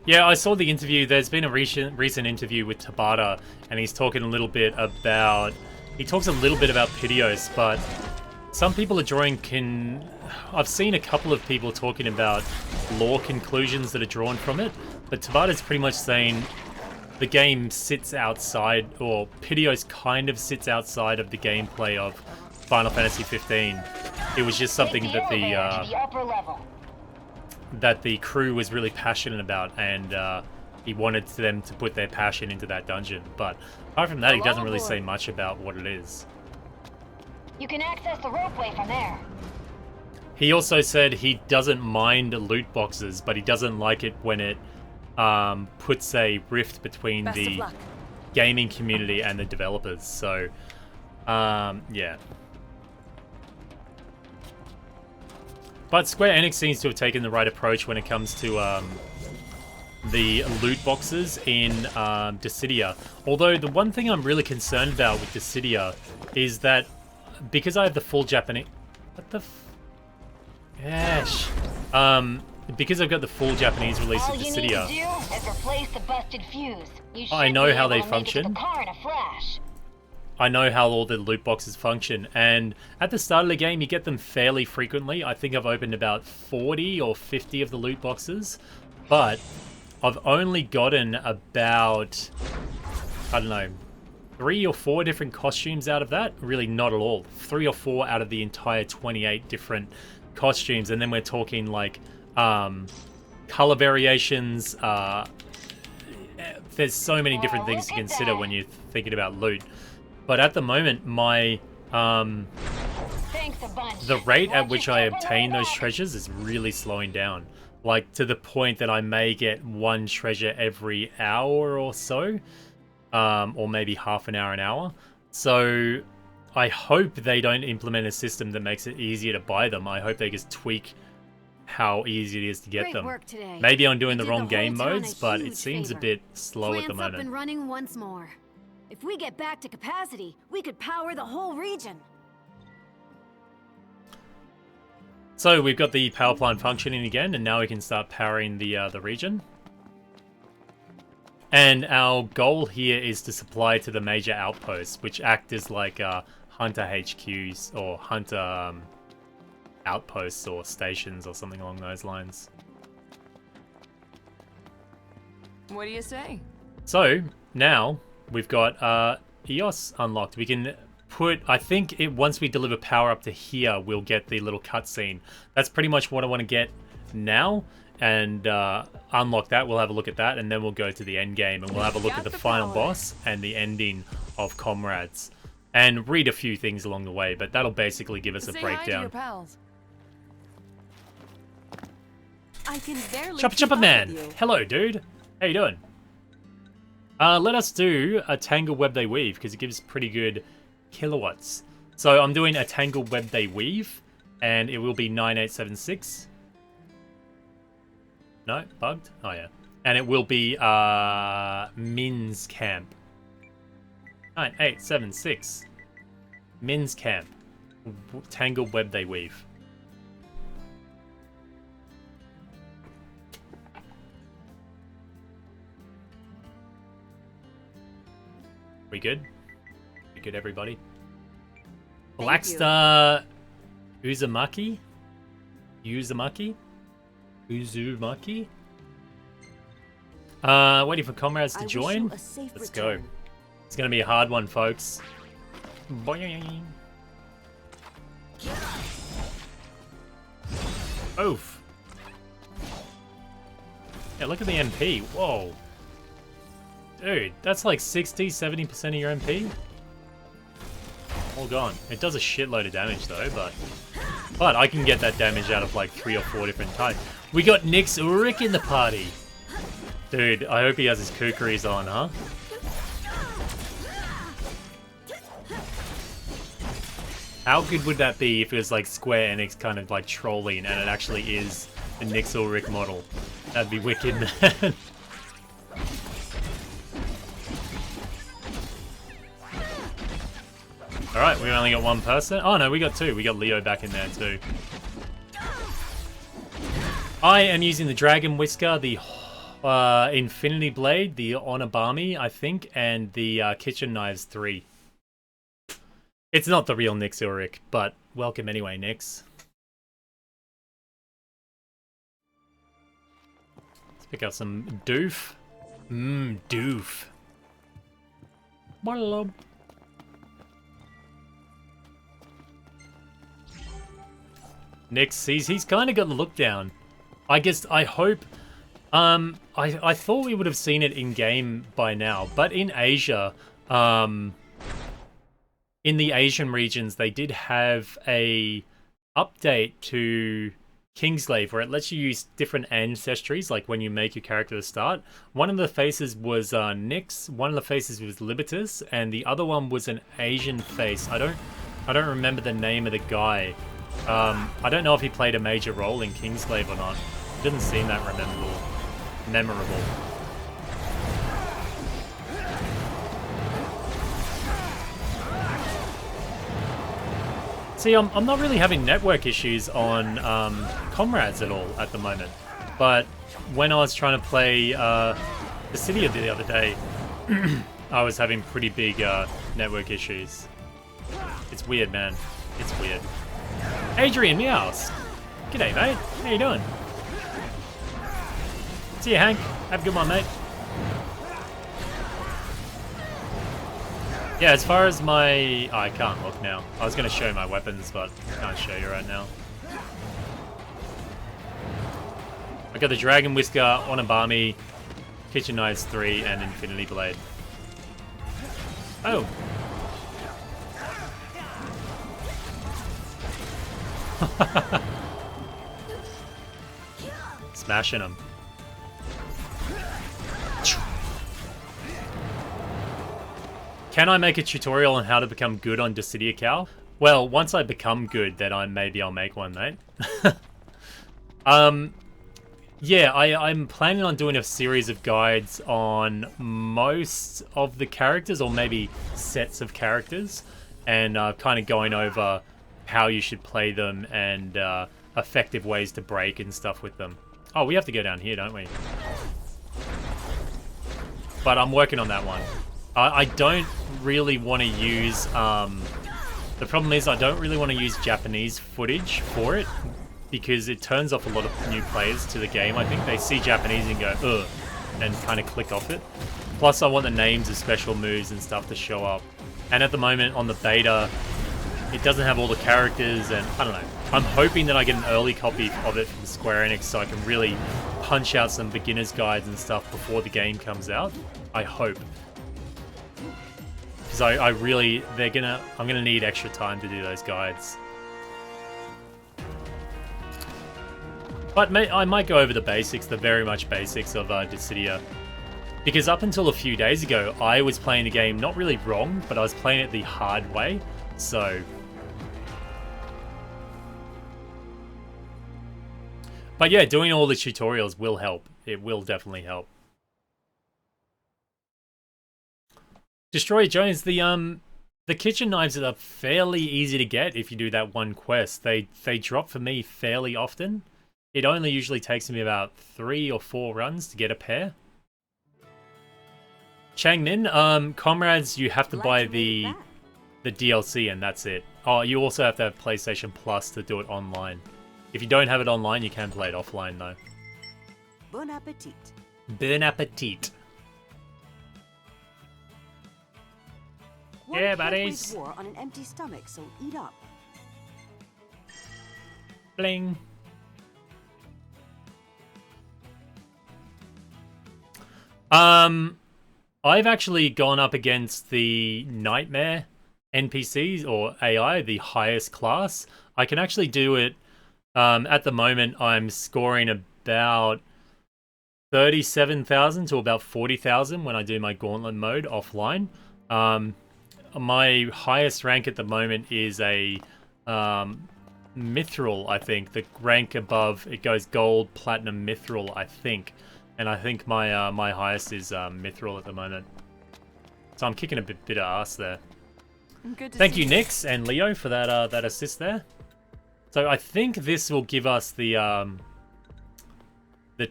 Yeah, I saw the interview. There's been a recent interview with Tabata, and he's talking a little bit about... He talks a little bit about Piteos, but some people are drawing... I've seen a couple of people talking about lore conclusions that are drawn from it, but Tabata's pretty much saying the game sits outside, or Piteos kind of sits outside of the gameplay of Final Fantasy 15. It was just something that the
upper level.
that the crew was really passionate about, and he wanted them to put their passion into that dungeon. But apart from that, he doesn't really say much about what it is.
You can access the ropeway from there.
He also said he doesn't mind loot boxes, but he doesn't like it when it puts a rift between the gaming community and the developers. So, yeah. But Square Enix seems to have taken the right approach when it comes to the loot boxes in Dissidia. Although the one thing I'm really concerned about with Dissidia is that because I have the full Japanese... What the Gosh. Because I've got the full Japanese release of Dissidia,
all you need to do is replace the busted fuse. You should
I know
be
how
able
they
to make it to
function.
the car in a flash.
I know how all the loot boxes function, and at the start of the game you get them fairly frequently. I think I've opened about 40 or 50 of the loot boxes, but I've only gotten about, I don't know, 3 or 4 different costumes out of that. Really not at all. 3 or 4 out of the entire 28 different costumes, and then we're talking like color variations. There's so many different things to consider when you're thinking about loot. But at the moment, my the rate at which I obtain those treasures is really slowing down. Like, to the point that I may get 1 treasure every hour or so. Or maybe half an hour. So I hope they don't implement a system that makes it easier to buy them. I hope they just tweak how easy it is to get them. Maybe I'm doing the wrong game modes, but it seems a bit slow at the moment.
Up and running once more. If we get back to capacity, we could power the whole region.
So we've got the power plant functioning again, and now we can start powering the region. And our goal here is to supply to the major outposts, which act as like hunter HQs or hunter outposts or stations or something along those lines.
What do you say?
So now we've got EOS unlocked. We can put, I think once we deliver power up to here, we'll get the little cutscene. That's pretty much what I want to get now. And unlock that, we'll have a look at that, and then we'll go to the end game and we'll have a look at the final boss and the ending of Comrades. And read a few things along the way, but that'll basically give us a breakdown.
Hi to your pals.
I can barely
Chopper Man! Hello, dude! How you doing? Let us do a Tangled Web They Weave, because it gives pretty good kilowatts. So I'm doing a Tangled Web They Weave, and it will be 9876. No, bugged? Oh, yeah. And it will be Min's Camp. 9876. Min's Camp. Tangled Web They Weave. We good? We good, everybody? Blackstar Uzumaki? Uzumaki? Waiting for Comrades to join. Let's go. It's gonna be a hard one, folks. Boing. Oof. Yeah, look at the MP. Whoa. Dude, that's like 60-70% of your MP. All gone. It does a shitload of damage though, but I can get that damage out of like 3 or 4 different types. We got Nyx Ulrich in the party. Dude, I hope he has his kookaries on, huh? How good would that be if it was like Square Enix kind of like trolling and it actually is the Nyx Ulrich model? That'd be wicked, man. Alright, we only got 1 person. Oh no, we got 2. We got Leo back in there too. I am using the Dragon Whisker, the Infinity Blade, the Onabami, I think, and the Kitchen Knives 3. It's not the real Nyx Ulrich, but welcome anyway, Nyx. Let's pick up some doof. Doof. Hello. Nyx, he's kind of got the look down. I guess, I hope, I thought we would have seen it in game by now, but in Asia, in the Asian regions, they did have a update to Kingsglaive where it lets you use different ancestries, like when you make your character to start. One of the faces was Nyx, one of the faces was Libertas, and the other one was an Asian face. I don't remember the name of the guy. I don't know if he played a major role in Kingsglaive or not. It didn't seem that memorable. memorable. See, I'm not really having network issues on Comrades at all at the moment. But when I was trying to play Dissidia the other day, I was having pretty big network issues. It's weird, man. It's weird. Adrian Meows. G'day, mate. How you doing? See you, Hank. Have a good one, mate. Yeah, as far as my... Oh, I can't look now. I was going to show my weapons, but I can't show you right now. I got the Dragon Whisker, Onabami, Kitchen Knives 3, and Infinity Blade. Oh. Smashing them. Can I make a tutorial on how to become good on Dissidia Cow? Well, once I become good, then maybe I'll make one, mate. Yeah, I'm planning on doing a series of guides on most of the characters, or maybe sets of characters, and kind of going over how you should play them and effective ways to break and stuff with them. Oh, we have to go down here, don't we? But I'm working on that one. I don't really want to use... the problem is I don't really want to use Japanese footage for it, because it turns off a lot of new players to the game. I think they see Japanese and go, ugh, and kind of click off it. Plus, I want the names of special moves and stuff to show up. And at the moment, on the beta, it doesn't have all the characters, and I don't know. I'm hoping that I get an early copy of it from Square Enix so I can really punch out some beginner's guides and stuff before the game comes out. I hope. Because I'm gonna need extra time to do those guides. But I might go over the basics, the very much basics of Dissidia. Because up until a few days ago, I was playing the game not really wrong, but I was playing it the hard way, so... But yeah, doing all the tutorials will help. It will definitely help. Destroyer Jones, the kitchen knives are fairly easy to get if you do that one quest. They drop for me fairly often. It only usually takes me about 3 or 4 runs to get a pair. Changmin, Comrades, you have to buy the DLC and that's it. Oh, you also have to have PlayStation Plus to do it online. If you don't have it online, you can play it offline though.
Bon appetit.
Bon appetit. Yeah, buddies.
War on an empty stomach, so eat up.
Bling. I've actually gone up against the Nightmare NPCs, or AI, the highest class. I can actually do it, at the moment I'm scoring about 37,000 to about 40,000 when I do my Gauntlet mode offline. My highest rank at the moment is a Mithril, I think. The rank above, it goes Gold, Platinum, Mithril, I think. And I think my my highest is Mithril at the moment. So I'm kicking a bit of ass there. Thank you, Nix and Leo, for that that assist there. So I think this will give us the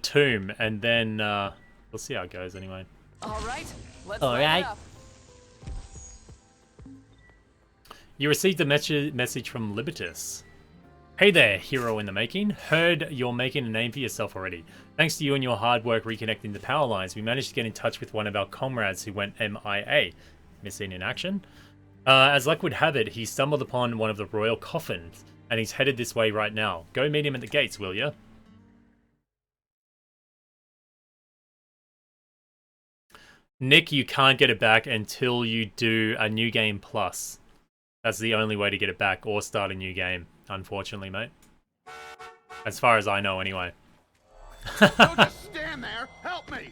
tomb, and then we'll see how it goes anyway.
All right, let's
light it up. You received a message from Libertas. Hey there, hero in the making. Heard you're making a name for yourself already. Thanks to you and your hard work reconnecting the power lines, we managed to get in touch with one of our comrades who went MIA, missing in action. As luck would have it, he stumbled upon one of the royal coffins, and he's headed this way right now. Go meet him at the gates, will ya? Nick, you can't get it back until you do a new game plus. That's the only way to get it back, or start a new game, unfortunately, mate. As far as I know, anyway.
Don't just stand there! Help me!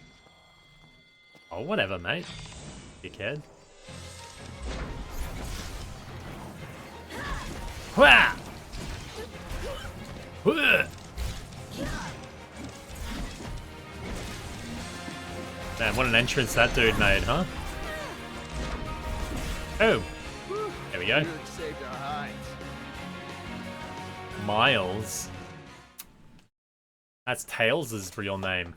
Oh, whatever, mate. Dickhead. Wah! Wah! Man, what an entrance that dude made, huh? Oh, there we go. Miles. That's Tails' real name.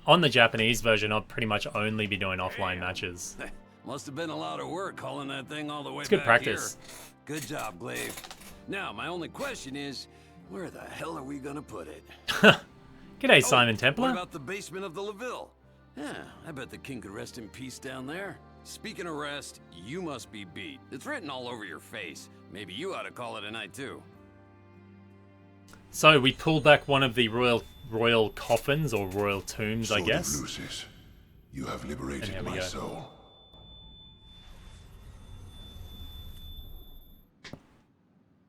On the Japanese version, I'll pretty much only be doing offline matches.
Must have been a lot of work hauling that thing all the way
It's good
back
practice.
Here. Good job, Glaive. Now, my only question is, where the hell are we gonna put it?
G'day, Simon Templar.
What about the basement of the LaVille? Yeah, I bet the king could rest in peace down there. Speaking of rest, you must be beat. It's written all over your face. Maybe you ought to call it a night too.
So we pulled back one of the royal coffins or royal tombs, I guess.
Sword of Lucis, you have liberated my soul.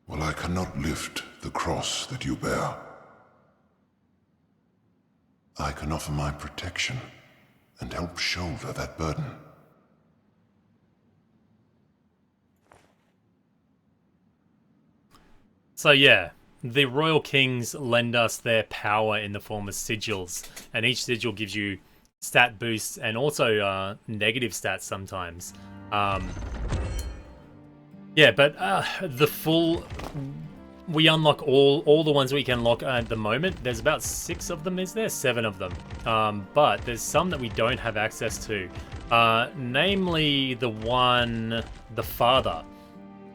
Well, I cannot lift the cross that you bear. I can offer my protection and help shoulder that burden.
So yeah, the royal kings lend us their power in the form of sigils, and each sigil gives you stat boosts and also negative stats sometimes. Yeah, but the full... We unlock all the ones we can unlock at the moment. There's about 6 of them, is there? 7 of them. But there's some that we don't have access to. Namely, the Father.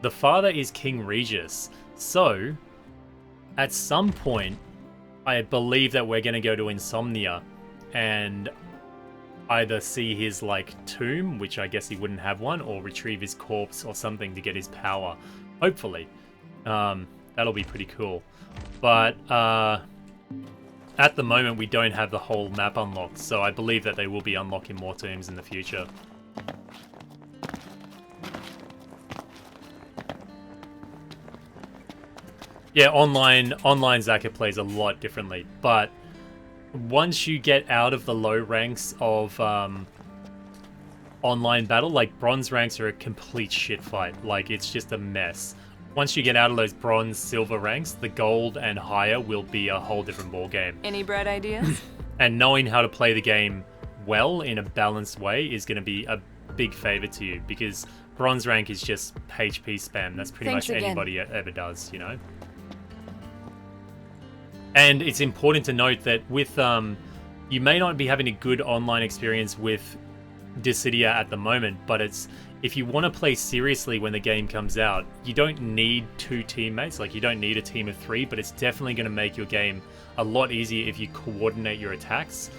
The Father is King Regis. So, at some point, I believe that we're going to go to Insomnia and either see his, like, tomb, which I guess he wouldn't have one, or retrieve his corpse or something to get his power. Hopefully. That'll be pretty cool. But, at the moment, we don't have the whole map unlocked, so I believe that they will be unlocking more tombs in the future. Yeah, online Zaka plays a lot differently, but once you get out of the low ranks of online battle, like bronze ranks are a complete shit fight. Like, it's just a mess. Once you get out of those bronze, silver ranks, the gold and higher will be a whole different ball game.
Any bright ideas?
And knowing how to play the game well in a balanced way is going to be a big favor to you, because bronze rank is just HP spam. That's pretty much anybody ever does, you know? And it's important to note that with, you may not be having a good online experience with Dissidia at the moment, but if you want to play seriously when the game comes out, you don't need 2 teammates, like you don't need a team of 3, but it's definitely going to make your game a lot easier if you coordinate your attacks.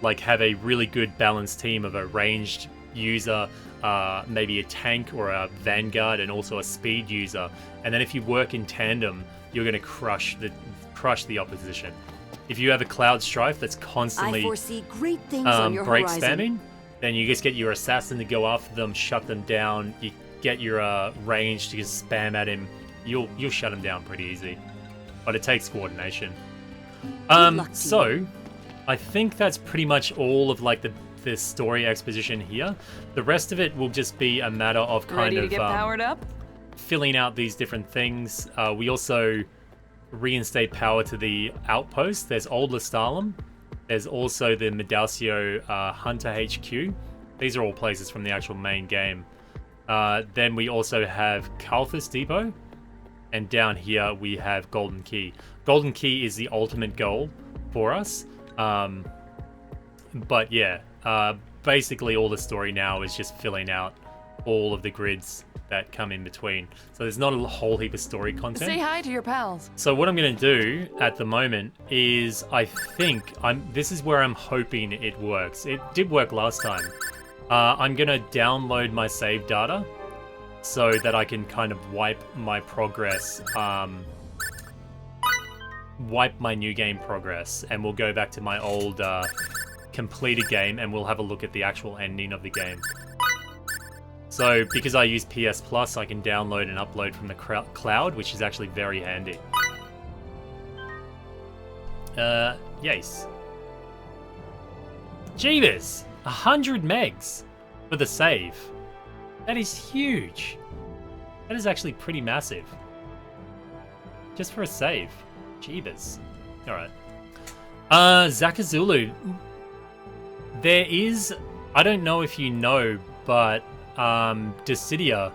Like, have a really good balanced team of a ranged user, maybe a tank or a vanguard, and also a speed user. And then if you work in tandem, you're going to crush the opposition. If you have a Cloud Strife that's constantly
I foresee great things on your
break
horizon.
spamming, then you just get your assassin to go after them, shut them down. You get your range to just spam at him. You'll shut him down pretty easy, but it takes coordination. So I think that's pretty much all of like the story exposition here. The rest of it will just be a matter of kind
Ready
of
to get powered up?
filling out these different things. We also reinstate power to the outpost. There's Old Lustalum. There's also the Medalcio Hunter HQ. These are all places from the actual main game. Then we also have Kalthus Depot. And down here we have Golden Key. Golden Key is the ultimate goal for us. But yeah, basically all the story now is just filling out all of the grids that come in between. So there's not a whole heap of story content.
Say hi to your pals.
So what I'm going to do at the moment is, I think, this is where I'm hoping it works. It did work last time. I'm going to download my save data so that I can kind of wipe my progress, wipe my new game progress, and we'll go back to my old completed game, and we'll have a look at the actual ending of the game. So, because I use PS Plus, I can download and upload from the cloud, which is actually very handy. Yes. Jeebus! 100 megs for the save. That is huge. That is actually pretty massive. Just for a save. Jeebus. Alright. Zakazulu. There is... I don't know if you know, but Dissidia.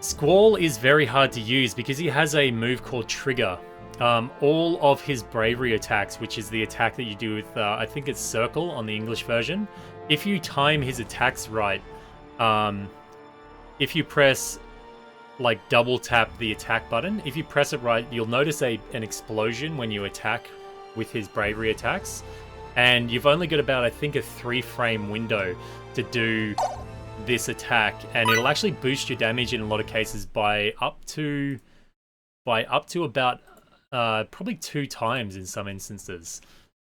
Squall is very hard to use because he has a move called Trigger. All of his bravery attacks, which is the attack that you do with, I think it's Circle on the English version. If you time his attacks right, if you press, like, double tap the attack button, if you press it right, you'll notice an explosion when you attack with his bravery attacks. And you've only got about, I think, a 3-frame window to do this attack, and it'll actually boost your damage in a lot of cases by up to about probably 2 times in some instances.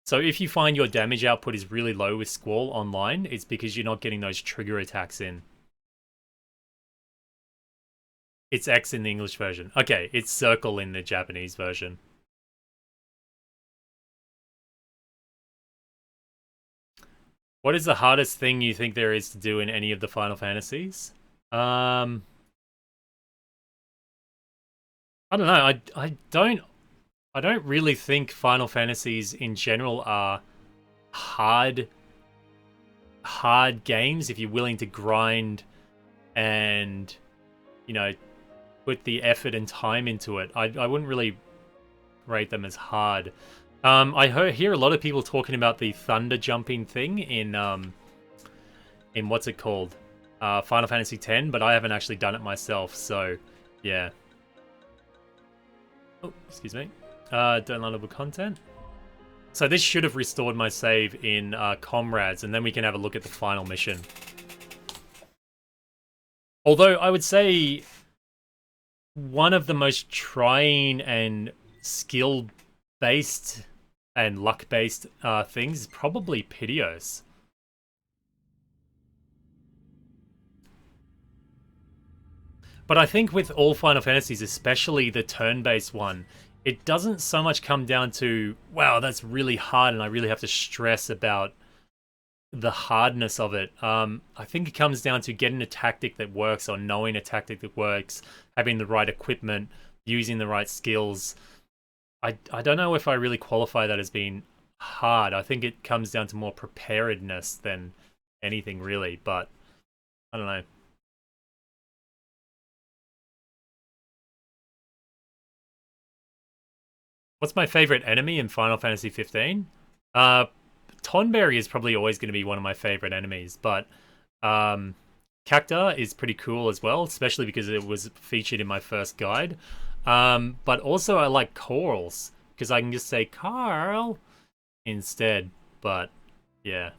So if you find your damage output is really low with Squall online, it's because you're not getting those trigger attacks in. It's X in the English version. Okay, it's Circle in the Japanese version. What is the hardest thing you think there is to do in any of the Final Fantasies? I don't know. I don't really think Final Fantasies in general are hard games if you're willing to grind and, you know, put the effort and time into it. I wouldn't really rate them as hard. I hear a lot of people talking about the thunder jumping thing in what's it called? Final Fantasy X, but I haven't actually done it myself, so yeah. Oh, excuse me. Downloadable content. So this should have restored my save in Comrades, and then we can have a look at the final mission. Although I would say one of the most trying and skill-based and luck-based things is probably Piteos. But I think with all Final Fantasies, especially the turn-based one, it doesn't so much come down to, wow, that's really hard and I really have to stress about the hardness of it. I think it comes down to getting a tactic that works, or knowing a tactic that works, having the right equipment, using the right skills. I don't know if I really qualify that as being hard. I think it comes down to more preparedness than anything really, but I don't know. What's my favorite enemy in Final Fantasy 15? Tonberry is probably always going to be one of my favorite enemies, but Cacta is pretty cool as well, especially because it was featured in my first guide. But also I like Corals, because I can just say Carl instead, but yeah.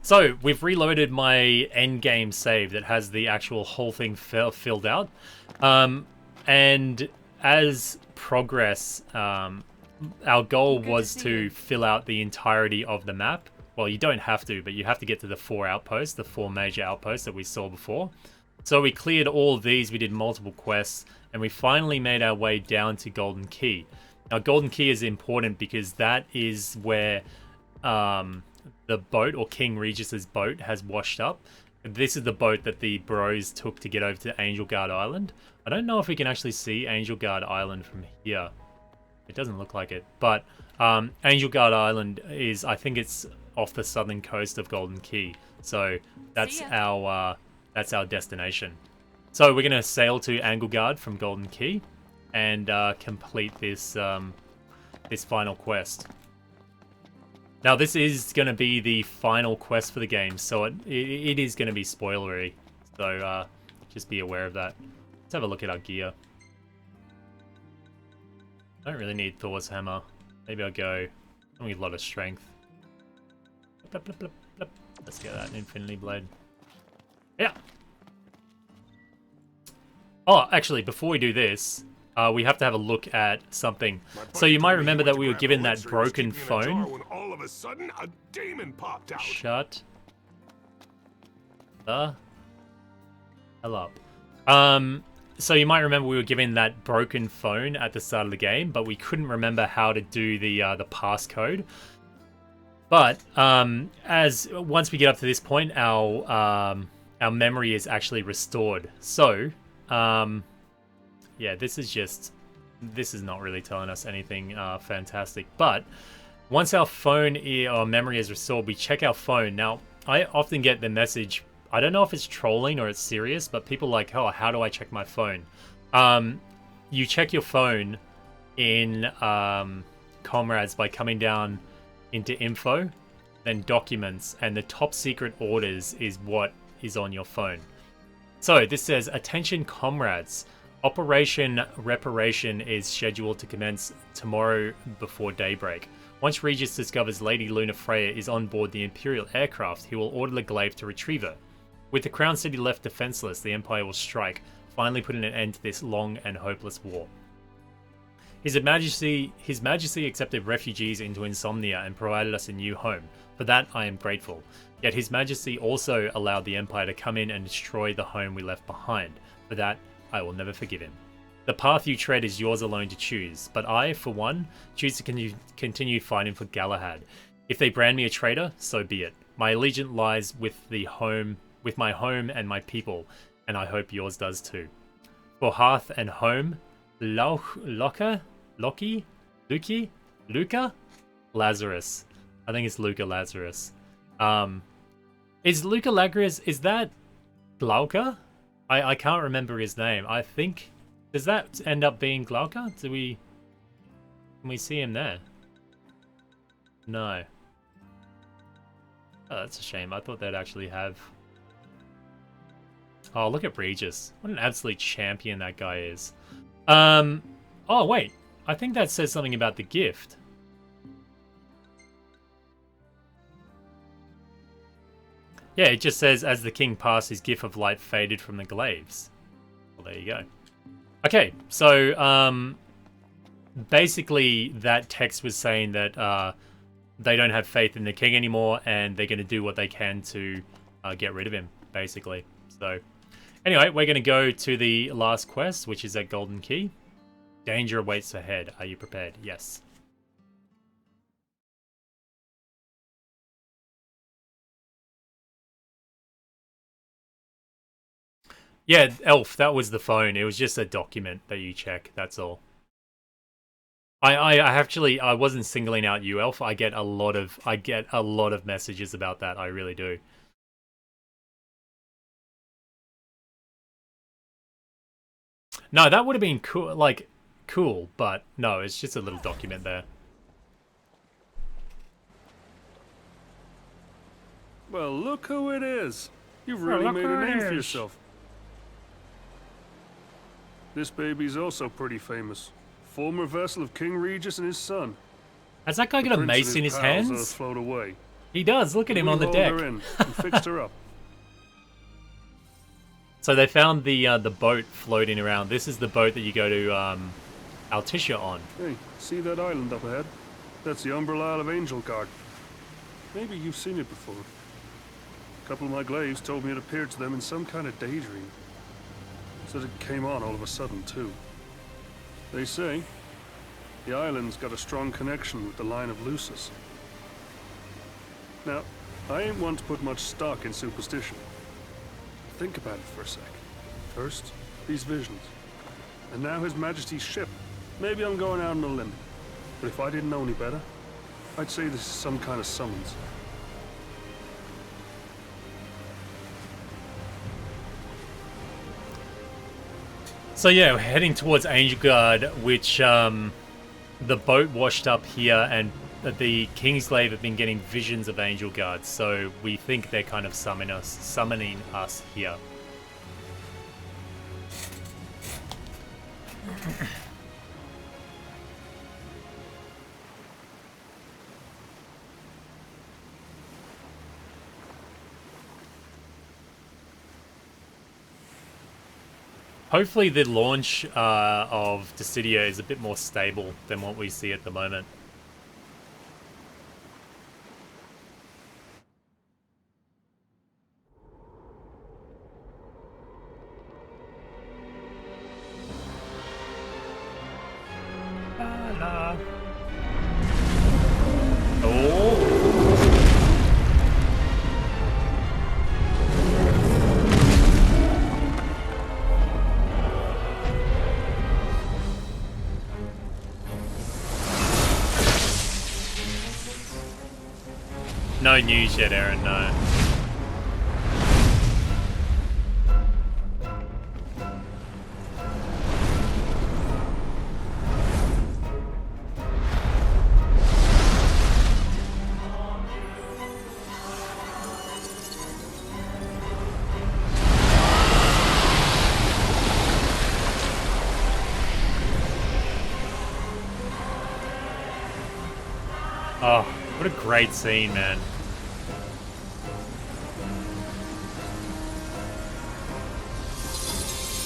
So, we've reloaded my endgame save that has the actual whole thing filled out. And as progress, our goal was to fill out the entirety of the map. Well, you don't have to, but you have to get to the 4 outposts, the 4 major outposts that we saw before. So we cleared all of these, we did multiple quests, and we finally made our way down to Golden Key. Now, Golden Key is important because that is where the boat, or King Regis's boat, has washed up. This is the boat that the bros took to get over to Angel Guard Island. I don't know if we can actually see Angel Guard Island from here. It doesn't look like it, but Angel Guard Island is, I think it's off the southern coast of Golden Key. So that's our destination. So we're gonna sail to Angelgard from Golden Key and complete this this final quest. Now this is gonna be the final quest for the game, so it is gonna be spoilery. So just be aware of that. Let's have a look at our gear. I don't really need Thor's hammer. Maybe I'll go. I need a lot of strength. Blip, blip, blip, blip. Let's get that Infinity Blade. Yeah. Oh, actually, before we do this, we have to have a look at something. So you might remember that we were given that broken phone.
When all of a sudden, a demon popped out.
Shut the hell up. So you might remember we were given that broken phone at the start of the game, but we couldn't remember how to do the passcode. But as once we get up to this point, our memory is actually restored. So yeah, this is just this is not really telling us anything fantastic. But once our phone or memory is restored, we check our phone. Now, I often get the message, I don't know if it's trolling or it's serious, but people like, oh, how do I check my phone? You check your phone in Comrades by coming down into info, then documents, and the top secret orders is what is on your phone. So this says, attention Comrades, Operation Reparation is scheduled to commence tomorrow before daybreak. Once Regis discovers Lady Luna Freya is on board the Imperial aircraft, he will order the Glaive to retrieve her. With the Crown City left defenseless, the Empire will strike, finally putting an end to this long and hopeless war. His Majesty accepted refugees into Insomnia and provided us a new home. For that, I am grateful. Yet His Majesty also allowed the Empire to come in and destroy the home we left behind. For that, I will never forgive him. The path you tread is yours alone to choose, but I, for one, choose to continue fighting for Galahad. If they brand me a traitor, so be it. My allegiance lies with my home and my people, and I hope yours does too. For hearth and home, Luca, Lazarus. I think it's Luca Lazarus. Is Luca Lazarus, is that Glauca? I can't remember his name. I think, does that end up being Glauca? Can we see him there? No. Oh, that's a shame. I thought they'd actually have... Oh, look at Regis. What an absolute champion that guy is. Oh, wait. I think that says something about the gift. Yeah, it just says, as the king passed, his gift of light faded from the glaives. Well, there you go. Okay, so, basically, that text was saying that, they don't have faith in the king anymore, and they're going to do what they can to get rid of him, basically. So, anyway, we're going to go to the last quest, which is at Golden Key. Danger awaits ahead. Are you prepared? Yes. Yeah, Elf, that was the phone. It was just a document that you check, that's all. I wasn't singling out you, Elf. I get a lot of messages about that. I really do. No, that would have been cool, like, cool, but no, it's just a little document there.
Well, look who it is. You've really made a name for yourself. This baby's also pretty famous. Former vessel of King Regis and his son.
Has that guy got a mace in his hands?
Float away.
He does. Look at him on the deck.
Her in and fixed her up.
So they found the boat floating around. This is the boat that you go to Altissia on.
Hey, see that island up ahead? That's the Umbrella Isle of Angelgard. Maybe you've seen it before. A couple of my glaives told me it appeared to them in some kind of daydream. Said it came on all of a sudden, too. They say the island's got a strong connection with the line of Lucis. Now, I ain't one to put much stock in superstition. Think about it for a sec. First, these visions. And now His Majesty's ship. Maybe I'm going out on a limb. But if I didn't know any better, I'd say this is some kind of summons.
So yeah, we're heading towards Angelgard, which the boat washed up here, and the Kingsglaive have been getting visions of Angelgard, so we think they're kind of summoning us here. Hopefully the launch of Dissidia is a bit more stable than what we see at the moment. No news yet, Aaron, no. Oh, what a great scene, man.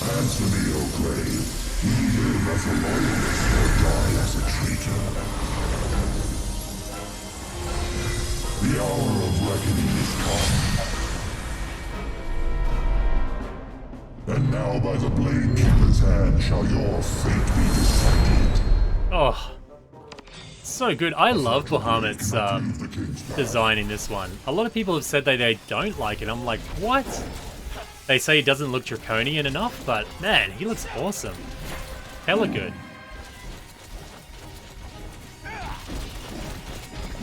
Answer me, O Glaive. Will you live as a loyalist or die as a traitor? The hour of reckoning is come. And now by the Blade Keeper's hand shall your fate be decided.
Oh, so good. I love Bahamut's design in this one. A lot of people have said that they don't like it. I'm like, what? They say he doesn't look draconian enough, but man, he looks awesome. Hella good.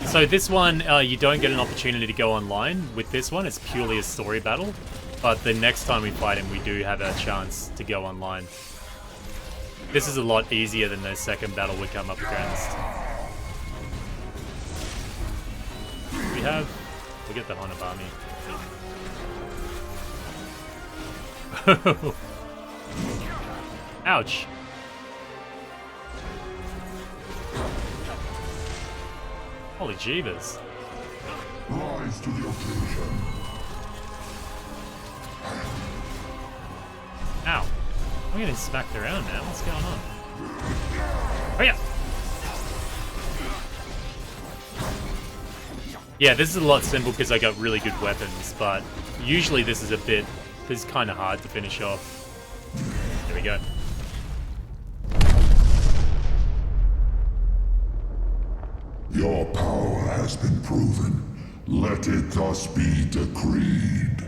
So this one, you don't get an opportunity to go online with this one. It's purely a story battle. But the next time we fight him, we do have a chance to go online. This is a lot easier than the second battle we come up against. We get the Hanabami. Ouch. Holy jeebus.
Rise to the occasion.
Ow. I'm getting smacked around now. What's going on? Oh yeah. Yeah, this is a lot simple because I got really good weapons, but usually this is kind of hard to finish off. There we go.
Your power has been proven. Let it thus be decreed.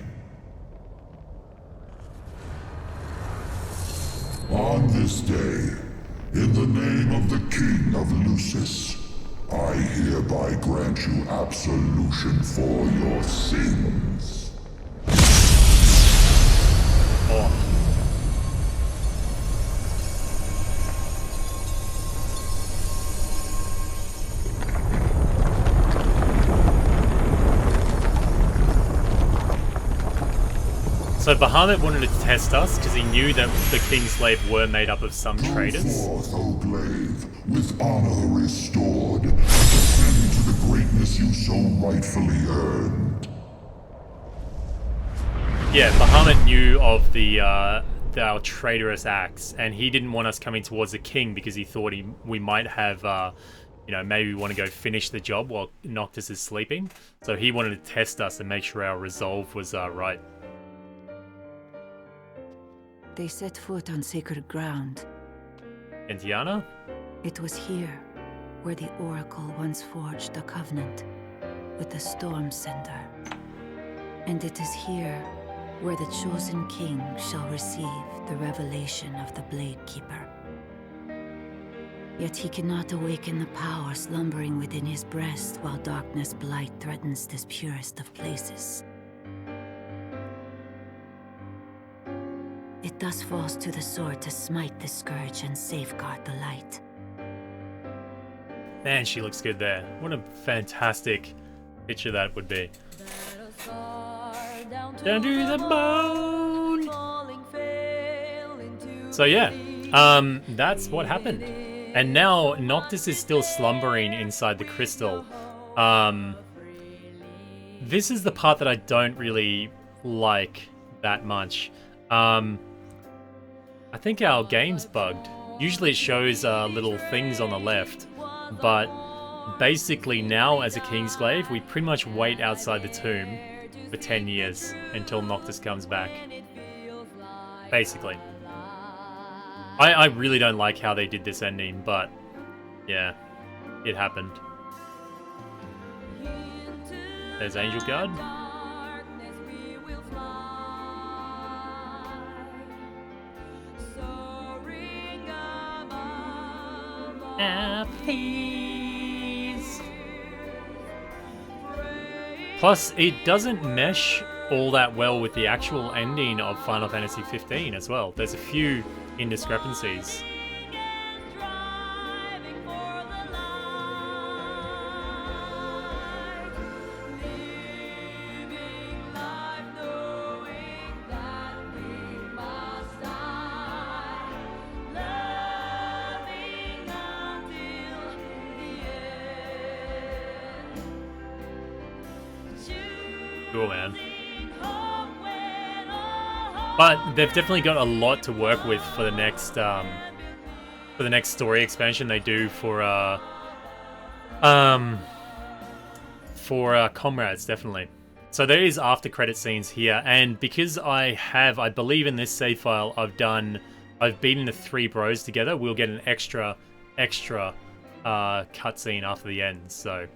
On this day, in the name of the King of Lucis, I hereby grant you absolution for your sins.
Oh. So Bahamut wanted to test us because he knew that the Kingsglaive were made up of some traitors.
Forth, O Glaive, with honor restored, ascend to the greatness you so rightfully earned.
Yeah, Bahamut knew of our traitorous acts, and he didn't want us coming towards the king because he thought we might have, maybe we want to go finish the job while Noctis is sleeping. So he wanted to test us and make sure our resolve was right.
They set foot on sacred ground.
And Tiana?
It was here where the Oracle once forged a covenant with the Storm Sender. And it is here where the chosen king shall receive the revelation of the Blade Keeper. Yet he cannot awaken the power slumbering within his breast while darkness blight threatens this purest of places. It thus falls to the sword to smite the scourge and safeguard the light.
Man, she looks good there. What a fantastic picture that would be. Down to the bone. So yeah, that's what happened. And now Noctis is still slumbering inside the crystal. This is the part that I don't really like that much. I think our game's bugged. Usually it shows little things on the left, but basically now as a Kingsglaive, we pretty much wait outside the tomb for 10 years until Noctis comes back. Basically. I really don't like how they did this ending, but yeah, it happened. There's Angel Guard. Please. Plus, it doesn't mesh all that well with the actual ending of Final Fantasy 15 as well. There's a few indiscrepancies. Cool, man. But they've definitely got a lot to work with for the next story expansion they do for Comrades, definitely. So there is after credit scenes here, and because I believe in this save file, I've beaten the 3 bros together. We'll get an extra cutscene after the end. So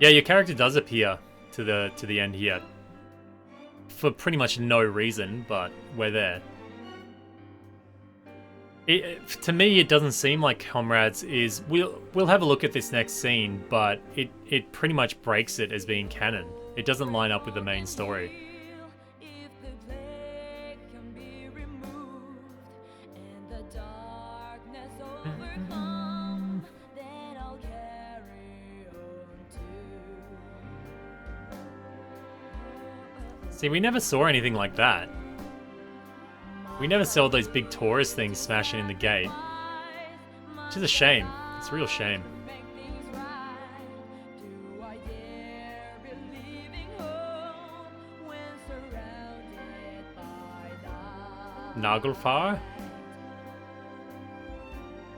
yeah, your character does appear to the end here for pretty much no reason, but we're there. To me, it doesn't seem like Comrades is... We'll have a look at this next scene, but it pretty much breaks it as being canon. It doesn't line up with the main story. See, we never saw anything like that. We never saw those big tourist things smashing in the gate. Which is a shame. It's a real shame. Naglfar?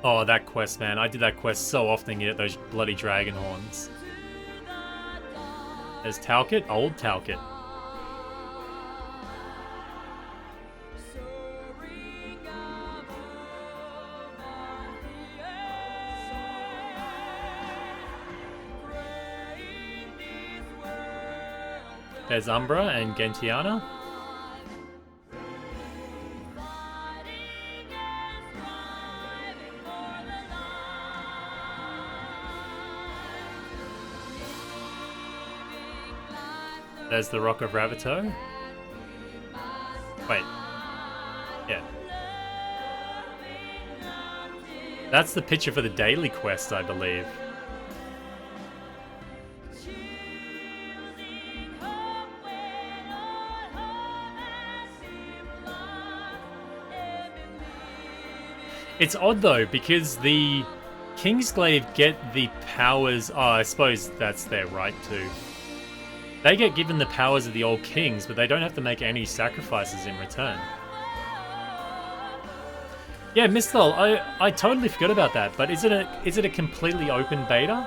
Oh, that quest, man. I did that quest so often to get those bloody dragon horns. There's Talcott? Old Talcott. There's Umbra and Gentiana. There's the Rock of Ravito. Wait. Yeah. That's the picture for the daily quest, I believe. It's odd though, because the Kingsglaive get the powers... Oh, I suppose that's their right too. They get given the powers of the old kings, but they don't have to make any sacrifices in return. Yeah, Misthal, I totally forgot about that, but is it a completely open beta?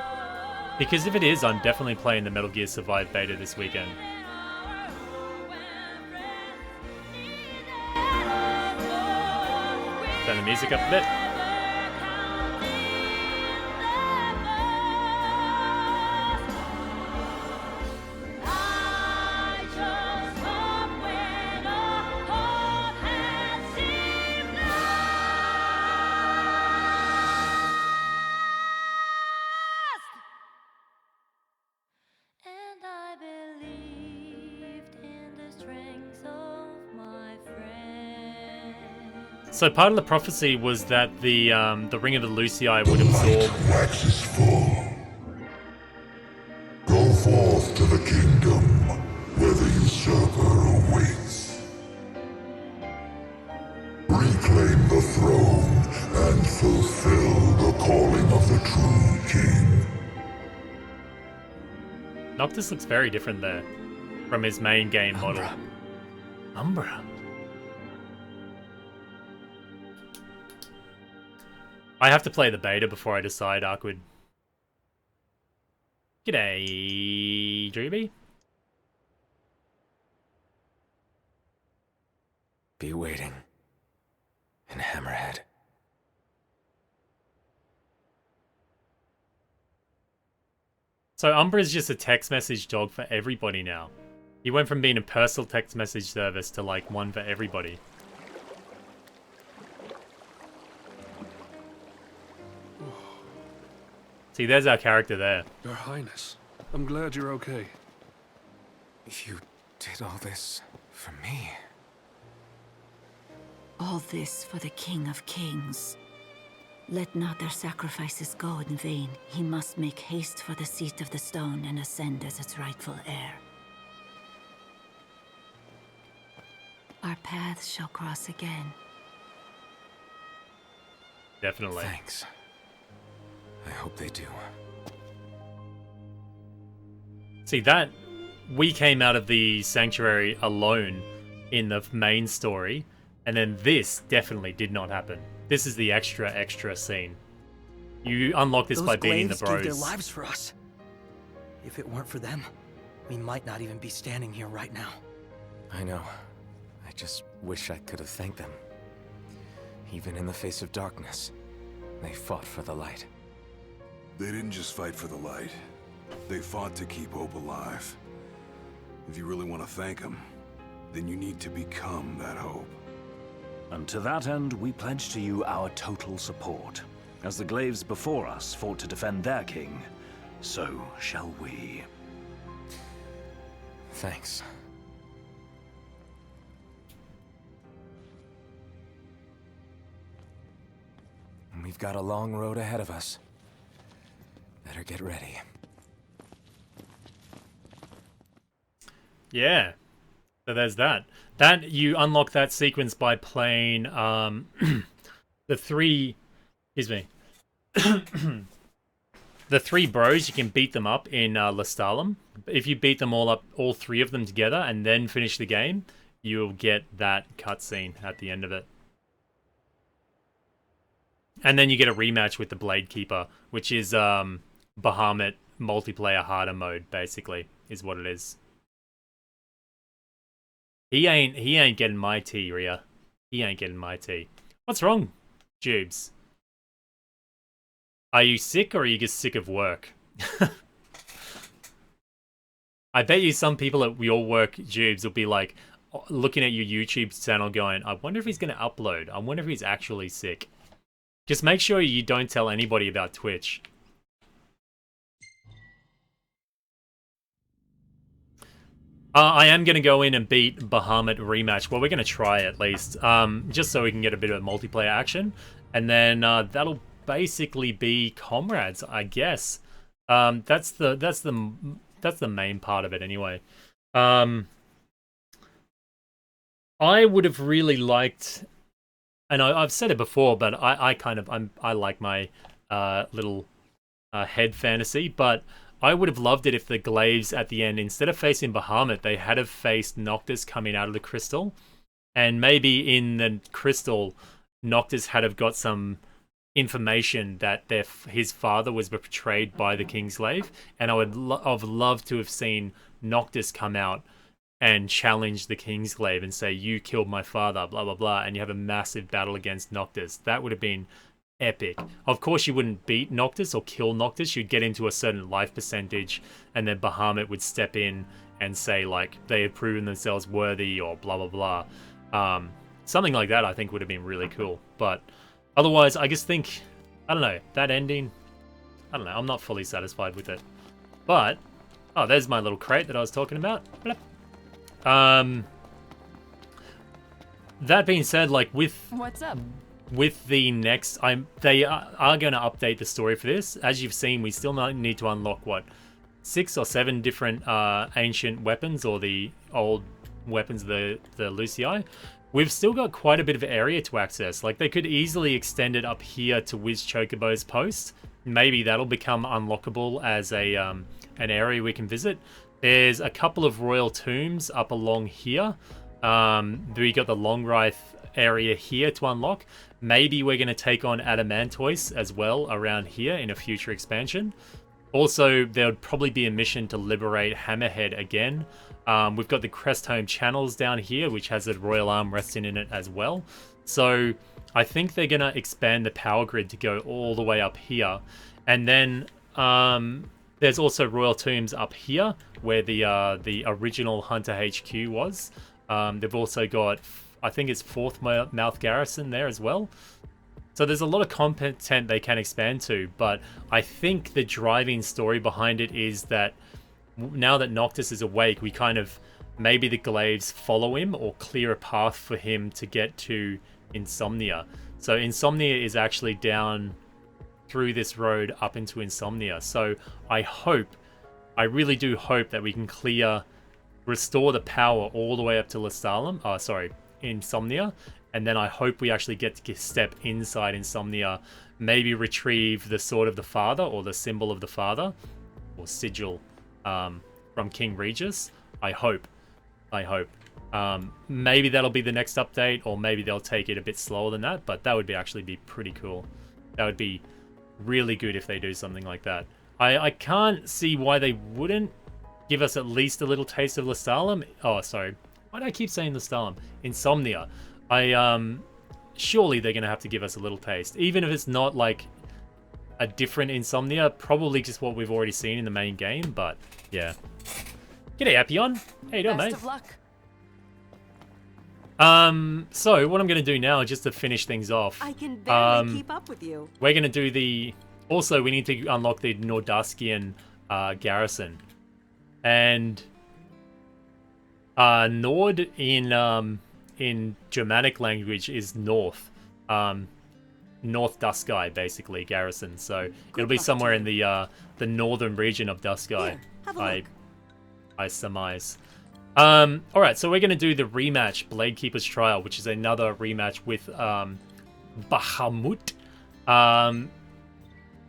Because if it is, I'm definitely playing the Metal Gear Survive beta this weekend. Turn the music up a bit. So part of the prophecy was that the Ring of the Lucii would absorb...
The wax is full. Go forth to the kingdom, where the usurper awaits. Reclaim the throne and fulfill the calling of the true king.
Noctis looks very different there from his main game model. Umbra. I have to play the beta before I decide, Arkwood. G'day, Drewby.
Be waiting in Hammerhead.
So Umbra is just a text message dog for everybody now. He went from being a personal text message service to like one for everybody. See, there's our character there.
Your Highness, I'm glad you're okay.
You did all this for me?
All this for the King of Kings. Let not their sacrifices go in vain. He must make haste for the seat of the stone and ascend as its rightful heir. Our paths shall cross again.
Definitely.
Thanks. I hope they do.
See, that... we came out of the Sanctuary alone in the main story, and then this definitely did not happen. This is the extra scene. You unlock this by beating the
Those
bros.
Glaives gave their lives for us. If it weren't for them, we might not even be standing here right now.
I know. I just wish I could have thanked them. Even in the face of darkness, they fought for the light.
They didn't just fight for the light. They fought to keep hope alive. If you really want to thank them, then you need to become that hope.
And to that end, we pledge to you our total support. As the Glaives before us fought to defend their king, so shall we.
Thanks. We've got a long road ahead of us. Better get ready.
Yeah. So there's that. That, you unlock that sequence by playing the three... excuse me. The three bros, you can beat them up in Lustalum. If you beat them all up, all three of them together, and then finish the game, you'll get that cutscene at the end of it. And then you get a rematch with the Blade Keeper, which is Bahamut multiplayer harder mode, basically, is what it is. He ain't getting my tea, Rhea. He ain't getting my tea. What's wrong, Jubes? Are you sick, or are you just sick of work? I bet you some people at your work, Jubes, will be like, looking at your YouTube channel going, I wonder if he's going to upload. I wonder if he's actually sick. Just make sure you don't tell anybody about Twitch. I am going to go in and beat Bahamut Rematch. Well, we're going to try at least, just so we can get a bit of multiplayer action. And then that'll basically be Comrades, I guess. That's the main part of it anyway. I would have really liked, and I've said it before, but I like my little head fantasy, but I would have loved it if the Glaives at the end, instead of facing Bahamut, they had have faced Noctis coming out of the crystal, and maybe in the crystal, Noctis had have got some information that his father was betrayed by the Kingsglaive, and I would have loved to have seen Noctis come out and challenge the Kingsglaive and say, you killed my father, blah, blah, blah, and you have a massive battle against Noctis. That would have been epic. Of course, you wouldn't beat Noctis or kill Noctis. You'd get into a certain life percentage, and then Bahamut would step in and say, like, they had proven themselves worthy, or blah, blah, blah. Something like that, I think, would have been really cool. But otherwise, I just think, I don't know, that ending, I don't know, I'm not fully satisfied with it. But, oh, there's my little crate that I was talking about. Blep. That being said, like,
What's up?
With the next, they are going to update the story for this. As you've seen, we still need to unlock, what, 6 or 7 different ancient weapons, or the old weapons, the Lucii. We've still got quite a bit of area to access. Like, they could easily extend it up here to Wiz Chocobo's post. Maybe that'll become unlockable as a an area we can visit. There's a couple of royal tombs up along here. We got the Longwraith area here to unlock. Maybe we're going to take on Adamantoise as well around here in a future expansion. Also, there would probably be a mission to liberate Hammerhead again. We've got the Crestholm Channels down here, which has a royal arm resting in it as well. So I think they're going to expand the power grid to go all the way up here. And then there's also royal tombs up here, where the original Hunter HQ was. They've also got, I think it's Fourth Mouth Garrison there as well. So there's a lot of content they can expand to, but I think the driving story behind it is that now that Noctis is awake, we kind of, maybe the Glaives follow him or clear a path for him to get to Insomnia. So Insomnia is actually down through this road up into Insomnia. So I really do hope that we can restore the power all the way up to Lustalum, Insomnia, and then I hope we actually get to step inside Insomnia, maybe retrieve the Sword of the Father, or the Symbol of the Father, or Sigil, from King Regis. I hope. Maybe that'll be the next update, or maybe they'll take it a bit slower than that, but that would actually be pretty cool. That would be really good if they do something like that. I can't see why they wouldn't give us at least a little taste of Lustalum. Oh, sorry. Why do I keep saying Lustalum? Insomnia. Surely they're going to have to give us a little taste. Even if it's not like a different Insomnia, probably just what we've already seen in the main game, but yeah. G'day, Appion. How you doing, mate?
Best of luck.
So what I'm going to do now, just to finish things off,
I can barely keep up with you.
we're going to do the... Also, we need to unlock the Nordaskian garrison. And Nord in Germanic language is north. North Duskai, basically, garrison. So it'll be somewhere in the northern region of Duskai. I surmise. Alright, so we're going to do the rematch, Bladekeeper's Trial, which is another rematch with Bahamut.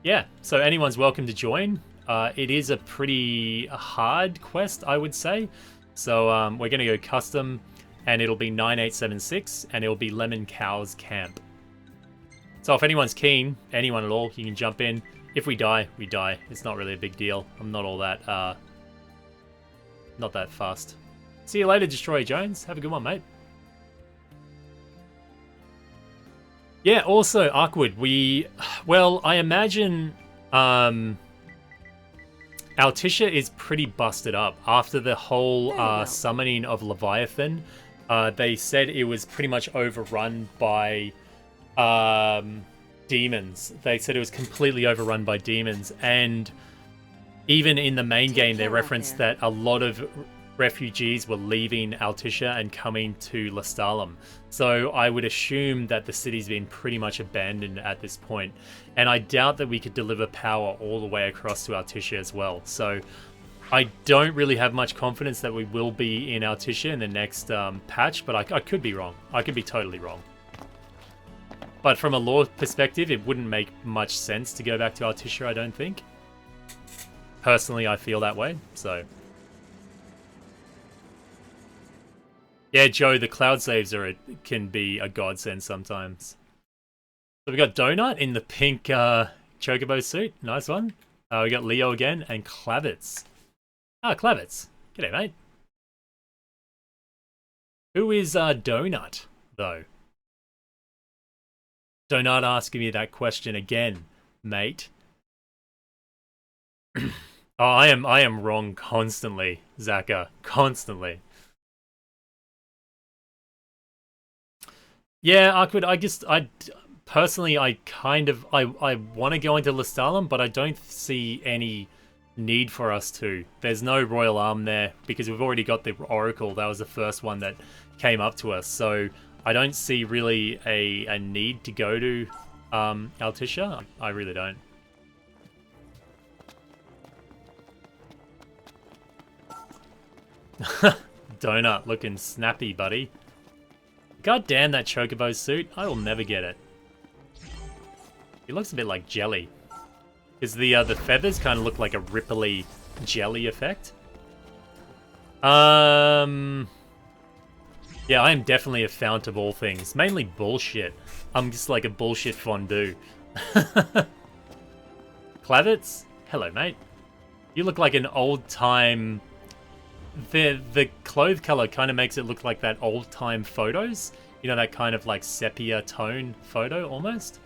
Yeah, so anyone's welcome to join. It is a pretty hard quest, I would say. So we're going to go custom, and it'll be 9876, and it'll be Lemon Cow's camp. So if anyone's keen, anyone at all, you can jump in. If we die, we die. It's not really a big deal. I'm not all that, not that fast. See you later, Destroyer Jones. Have a good one, mate. Yeah, also, Arkwood, well, I imagine, Altissia is pretty busted up. After the whole summoning of Leviathan, they said it was pretty much overrun by demons. They said it was completely overrun by demons, and even in the main game, they referenced that a lot of refugees were leaving Altissia and coming to Lustalum. So I would assume that the city's been pretty much abandoned at this point. And I doubt that we could deliver power all the way across to Altissia as well. So I don't really have much confidence that we will be in Altissia in the next patch, but I could be wrong. I could be totally wrong. But from a lore perspective, it wouldn't make much sense to go back to Altissia, I don't think. Personally, I feel that way, so... Yeah, Joe, the cloud saves can be a godsend sometimes. So we got Donut in the pink chocobo suit. Nice one. We got Leo again and Clavitz. Ah, Clavitz. G'day, mate. Who is Donut, though? Donut asking me that question again, mate. Oh, I am wrong constantly, Zaka. Constantly. Yeah, Arkwood, I personally, I want to go into Lustalum, but I don't see any need for us to. There's no Royal Arm there, because we've already got the Oracle. That was the first one that came up to us, so I don't see really a need to go to Altissia. I really don't. Donut looking snappy, buddy. God damn that Chocobo suit. I will never get it. It looks a bit like jelly. Because the feathers kind of look like a ripply jelly effect. Yeah, I am definitely a fount of all things. Mainly bullshit. I'm just like a bullshit fondue. Clavitz? Hello, mate. You look like an old-time... The clothes color kind of makes it look like that old-time photos. You know, that kind of like sepia tone photo, almost.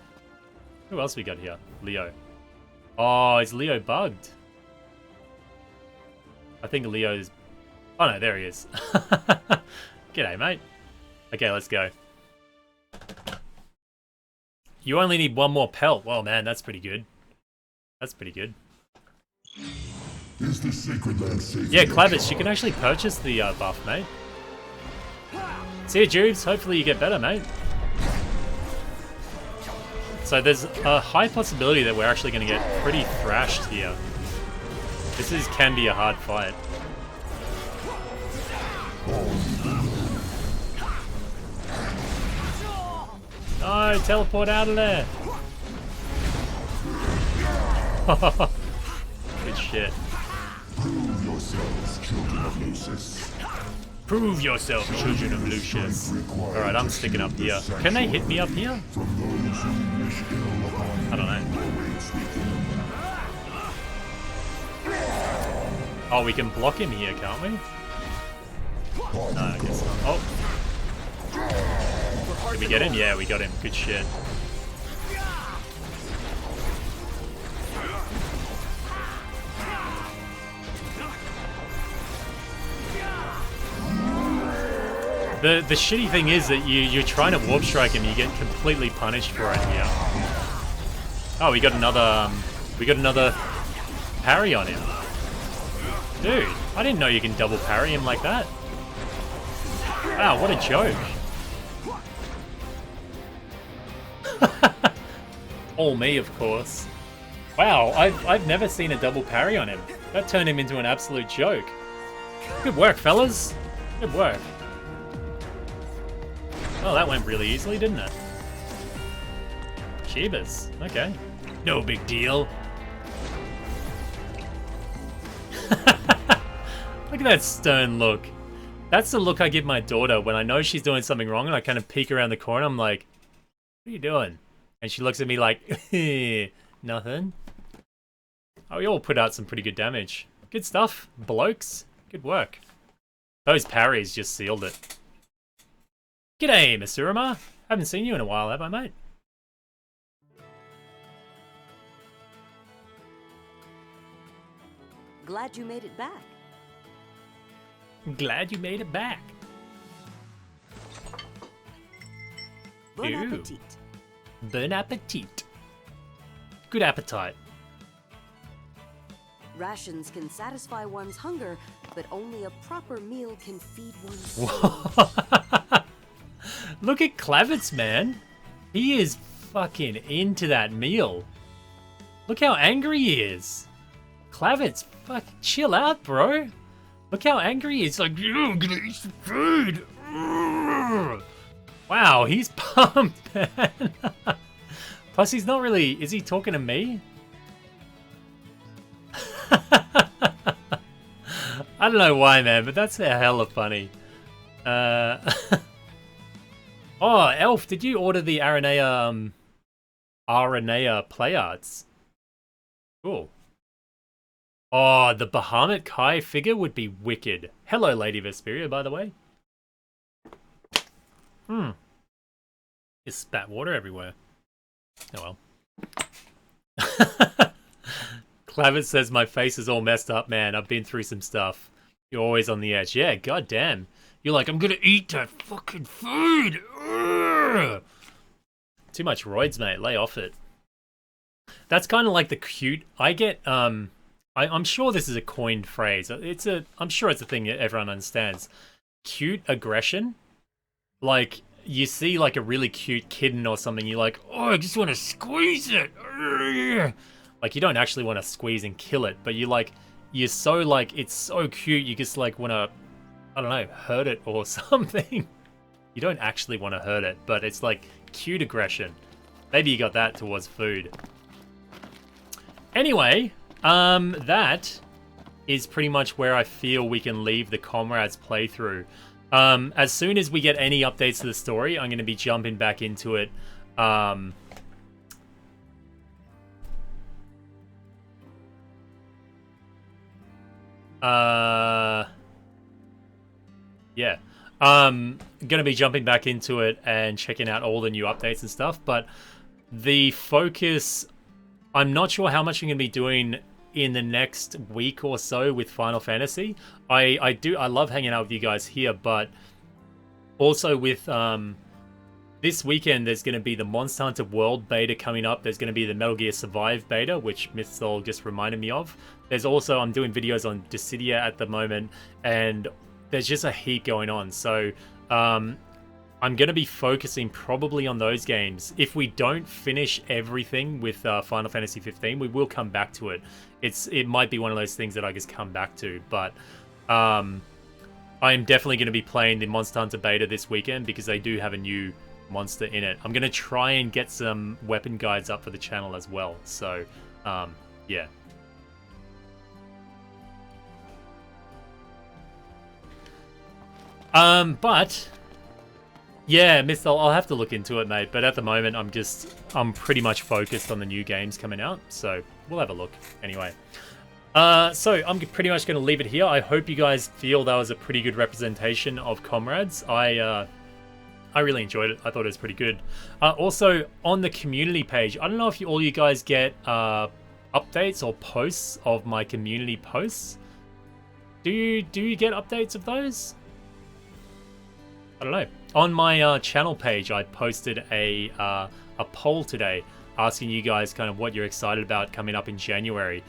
Who else we got here? Leo. Oh, is Leo bugged? I think Leo's... Oh no, there he is. G'day, mate. Okay, let's go. You only need one more pelt. Well, man, that's pretty good. That's pretty good.
Is the Sacred Land safe?
Yeah, Clavis, you can actually purchase the buff, mate. See you, Jubes. Hopefully you get better, mate. So there's a high possibility that we're actually going to get pretty thrashed here. This can be a hard fight. No, teleport out of there. Good shit.
Prove yourselves, children of Lucis.
Prove yourself, children of Lucius. Alright, I'm sticking up here. Can they hit me up here? I don't know. Oh, we can block him here, can't we? No, I guess not. Oh. Did we get him? Yeah, we got him. Good shit. The shitty thing is that you're trying to warp strike him, you get completely punished for it here. Oh, we got another parry on him. Dude, I didn't know you can double parry him like that. Wow, what a joke. All me, of course. Wow, I've never seen a double parry on him. That turned him into an absolute joke. Good work, fellas. Good work. Oh, that went really easily, didn't it? Shebas. Okay. No big deal. Look at that stern look. That's the look I give my daughter when I know she's doing something wrong and I kind of peek around the corner. I'm like, what are you doing? And she looks at me like, nothing. Oh, we all put out some pretty good damage. Good stuff, blokes. Good work. Those parries just sealed it. G'day, Masurama. Haven't seen you in a while, have I, mate?
Glad you made it back.
Glad you made it back.
Bon
Ew.
appetit.
Bon appetit. Good appetite.
Rations can satisfy one's hunger, but only a proper meal can feed one's soul.
Look at Clavitz, man. He is fucking into that meal. Look how angry he is. Clavitz, fuck, chill out, bro. Look how angry he is. Like, I'm gonna eat some food. Wow, he's pumped, man. Plus, he's not really... Is he talking to me? I don't know why, man, but that's a hella funny. Oh, Elf, did you order the Aranea play arts? Cool. Oh, the Bahamut Kai figure would be wicked. Hello, Lady Vesperia, by the way. Just spat water everywhere. Oh well. Clavitz says my face is all messed up, man. I've been through some stuff. You're always on the edge. Yeah, goddamn. You're like, I'm gonna eat that fucking food. Urgh. Too much roids, mate. Lay off it. That's kind of like the cute. I get I'm sure this is a coined phrase. I'm sure it's a thing that everyone understands. Cute aggression. Like you see like a really cute kitten or something, you're like, oh, I just want to squeeze it. Urgh. Like you don't actually want to squeeze and kill it, but you're so like it's so cute. You just like want to, I don't know, hurt it or something. You don't actually want to hurt it, but it's like cute aggression. Maybe you got that towards food. Anyway, that is pretty much where I feel we can leave the Comrades playthrough. As soon as we get any updates to the story, I'm going to be jumping back into it. Yeah. Gonna be jumping back into it and checking out all the new updates and stuff, but the focus, I'm not sure how much I'm gonna be doing in the next week or so with Final Fantasy. I love hanging out with you guys here, but also with this weekend there's going to be the Monster Hunter World beta coming up. There's going to be the Metal Gear Survive beta, which Mythsol just reminded me of. There's also, I'm doing videos on Dissidia at the moment, and there's just a heap going on. So I'm going to be focusing probably on those games. If we don't finish everything with Final Fantasy 15, we will come back to it. It might be one of those things that I just come back to, but I am definitely going to be playing the Monster Hunter beta this weekend because they do have a new monster in it. I'm going to try and get some weapon guides up for the channel as well. So, yeah. But yeah, Mythsol, I'll have to look into it, mate. But at the moment, I'm pretty much focused on the new games coming out. So we'll have a look anyway. So I'm pretty much going to leave it here. I hope you guys feel that was a pretty good representation of Comrades. I really enjoyed it. I thought it was pretty good. Also, on the community page, I don't know if all you guys get updates or posts of my community posts. Do you get updates of those? I don't know. On my channel page, I posted a poll today asking you guys kind of what you're excited about coming up in January.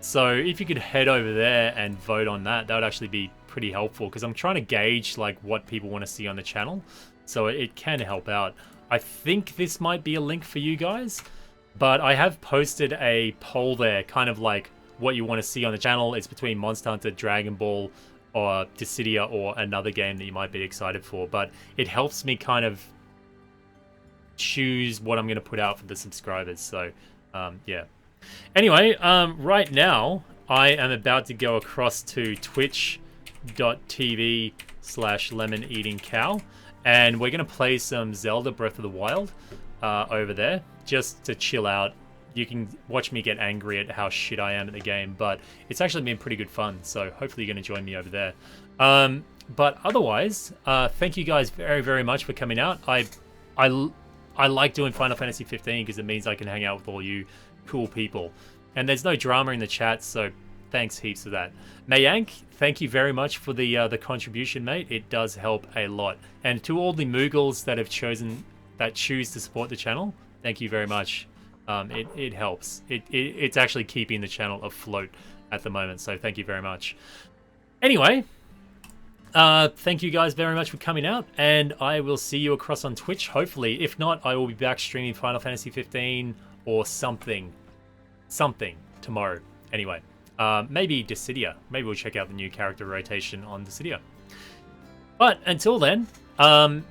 So if you could head over there and vote on that, that would actually be pretty helpful because I'm trying to gauge like what people want to see on the channel. So it can help out. I think this might be a link for you guys, but I have posted a poll there, kind of like what you want to see on the channel. It's between Monster Hunter, Dragon Ball, or Dissidia, or another game that you might be excited for. But it helps me kind of choose what I'm going to put out for the subscribers. So, yeah. Anyway, right now, I am about to go across to twitch.tv/lemoneatingcow, and we're going to play some Zelda Breath of the Wild over there, just to chill out. You can watch me get angry at how shit I am at the game, but it's actually been pretty good fun, so hopefully you're going to join me over there. But otherwise, thank you guys very, very much for coming out. I like doing Final Fantasy 15 because it means I can hang out with all you cool people. And there's no drama in the chat, so thanks heaps for that. Mayank, thank you very much for the contribution, mate. It does help a lot. And to all the Moogles that choose to support the channel, thank you very much. It helps. It's actually keeping the channel afloat at the moment, so thank you very much. Anyway, thank you guys very much for coming out, and I will see you across on Twitch, hopefully. If not, I will be back streaming Final Fantasy 15 or something tomorrow. Anyway, maybe Dissidia. Maybe we'll check out the new character rotation on Dissidia. But until then, I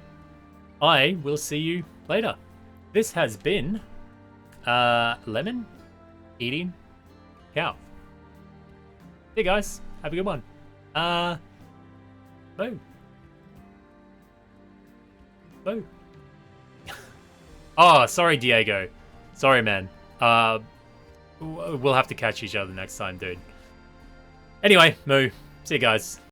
will see you later. This has been Lemon Eating Cow. Hey guys, have a good one. Boo. Boo. Oh, sorry, Diego. Sorry, man. We'll have to catch each other next time, dude. Anyway, moo. See you guys.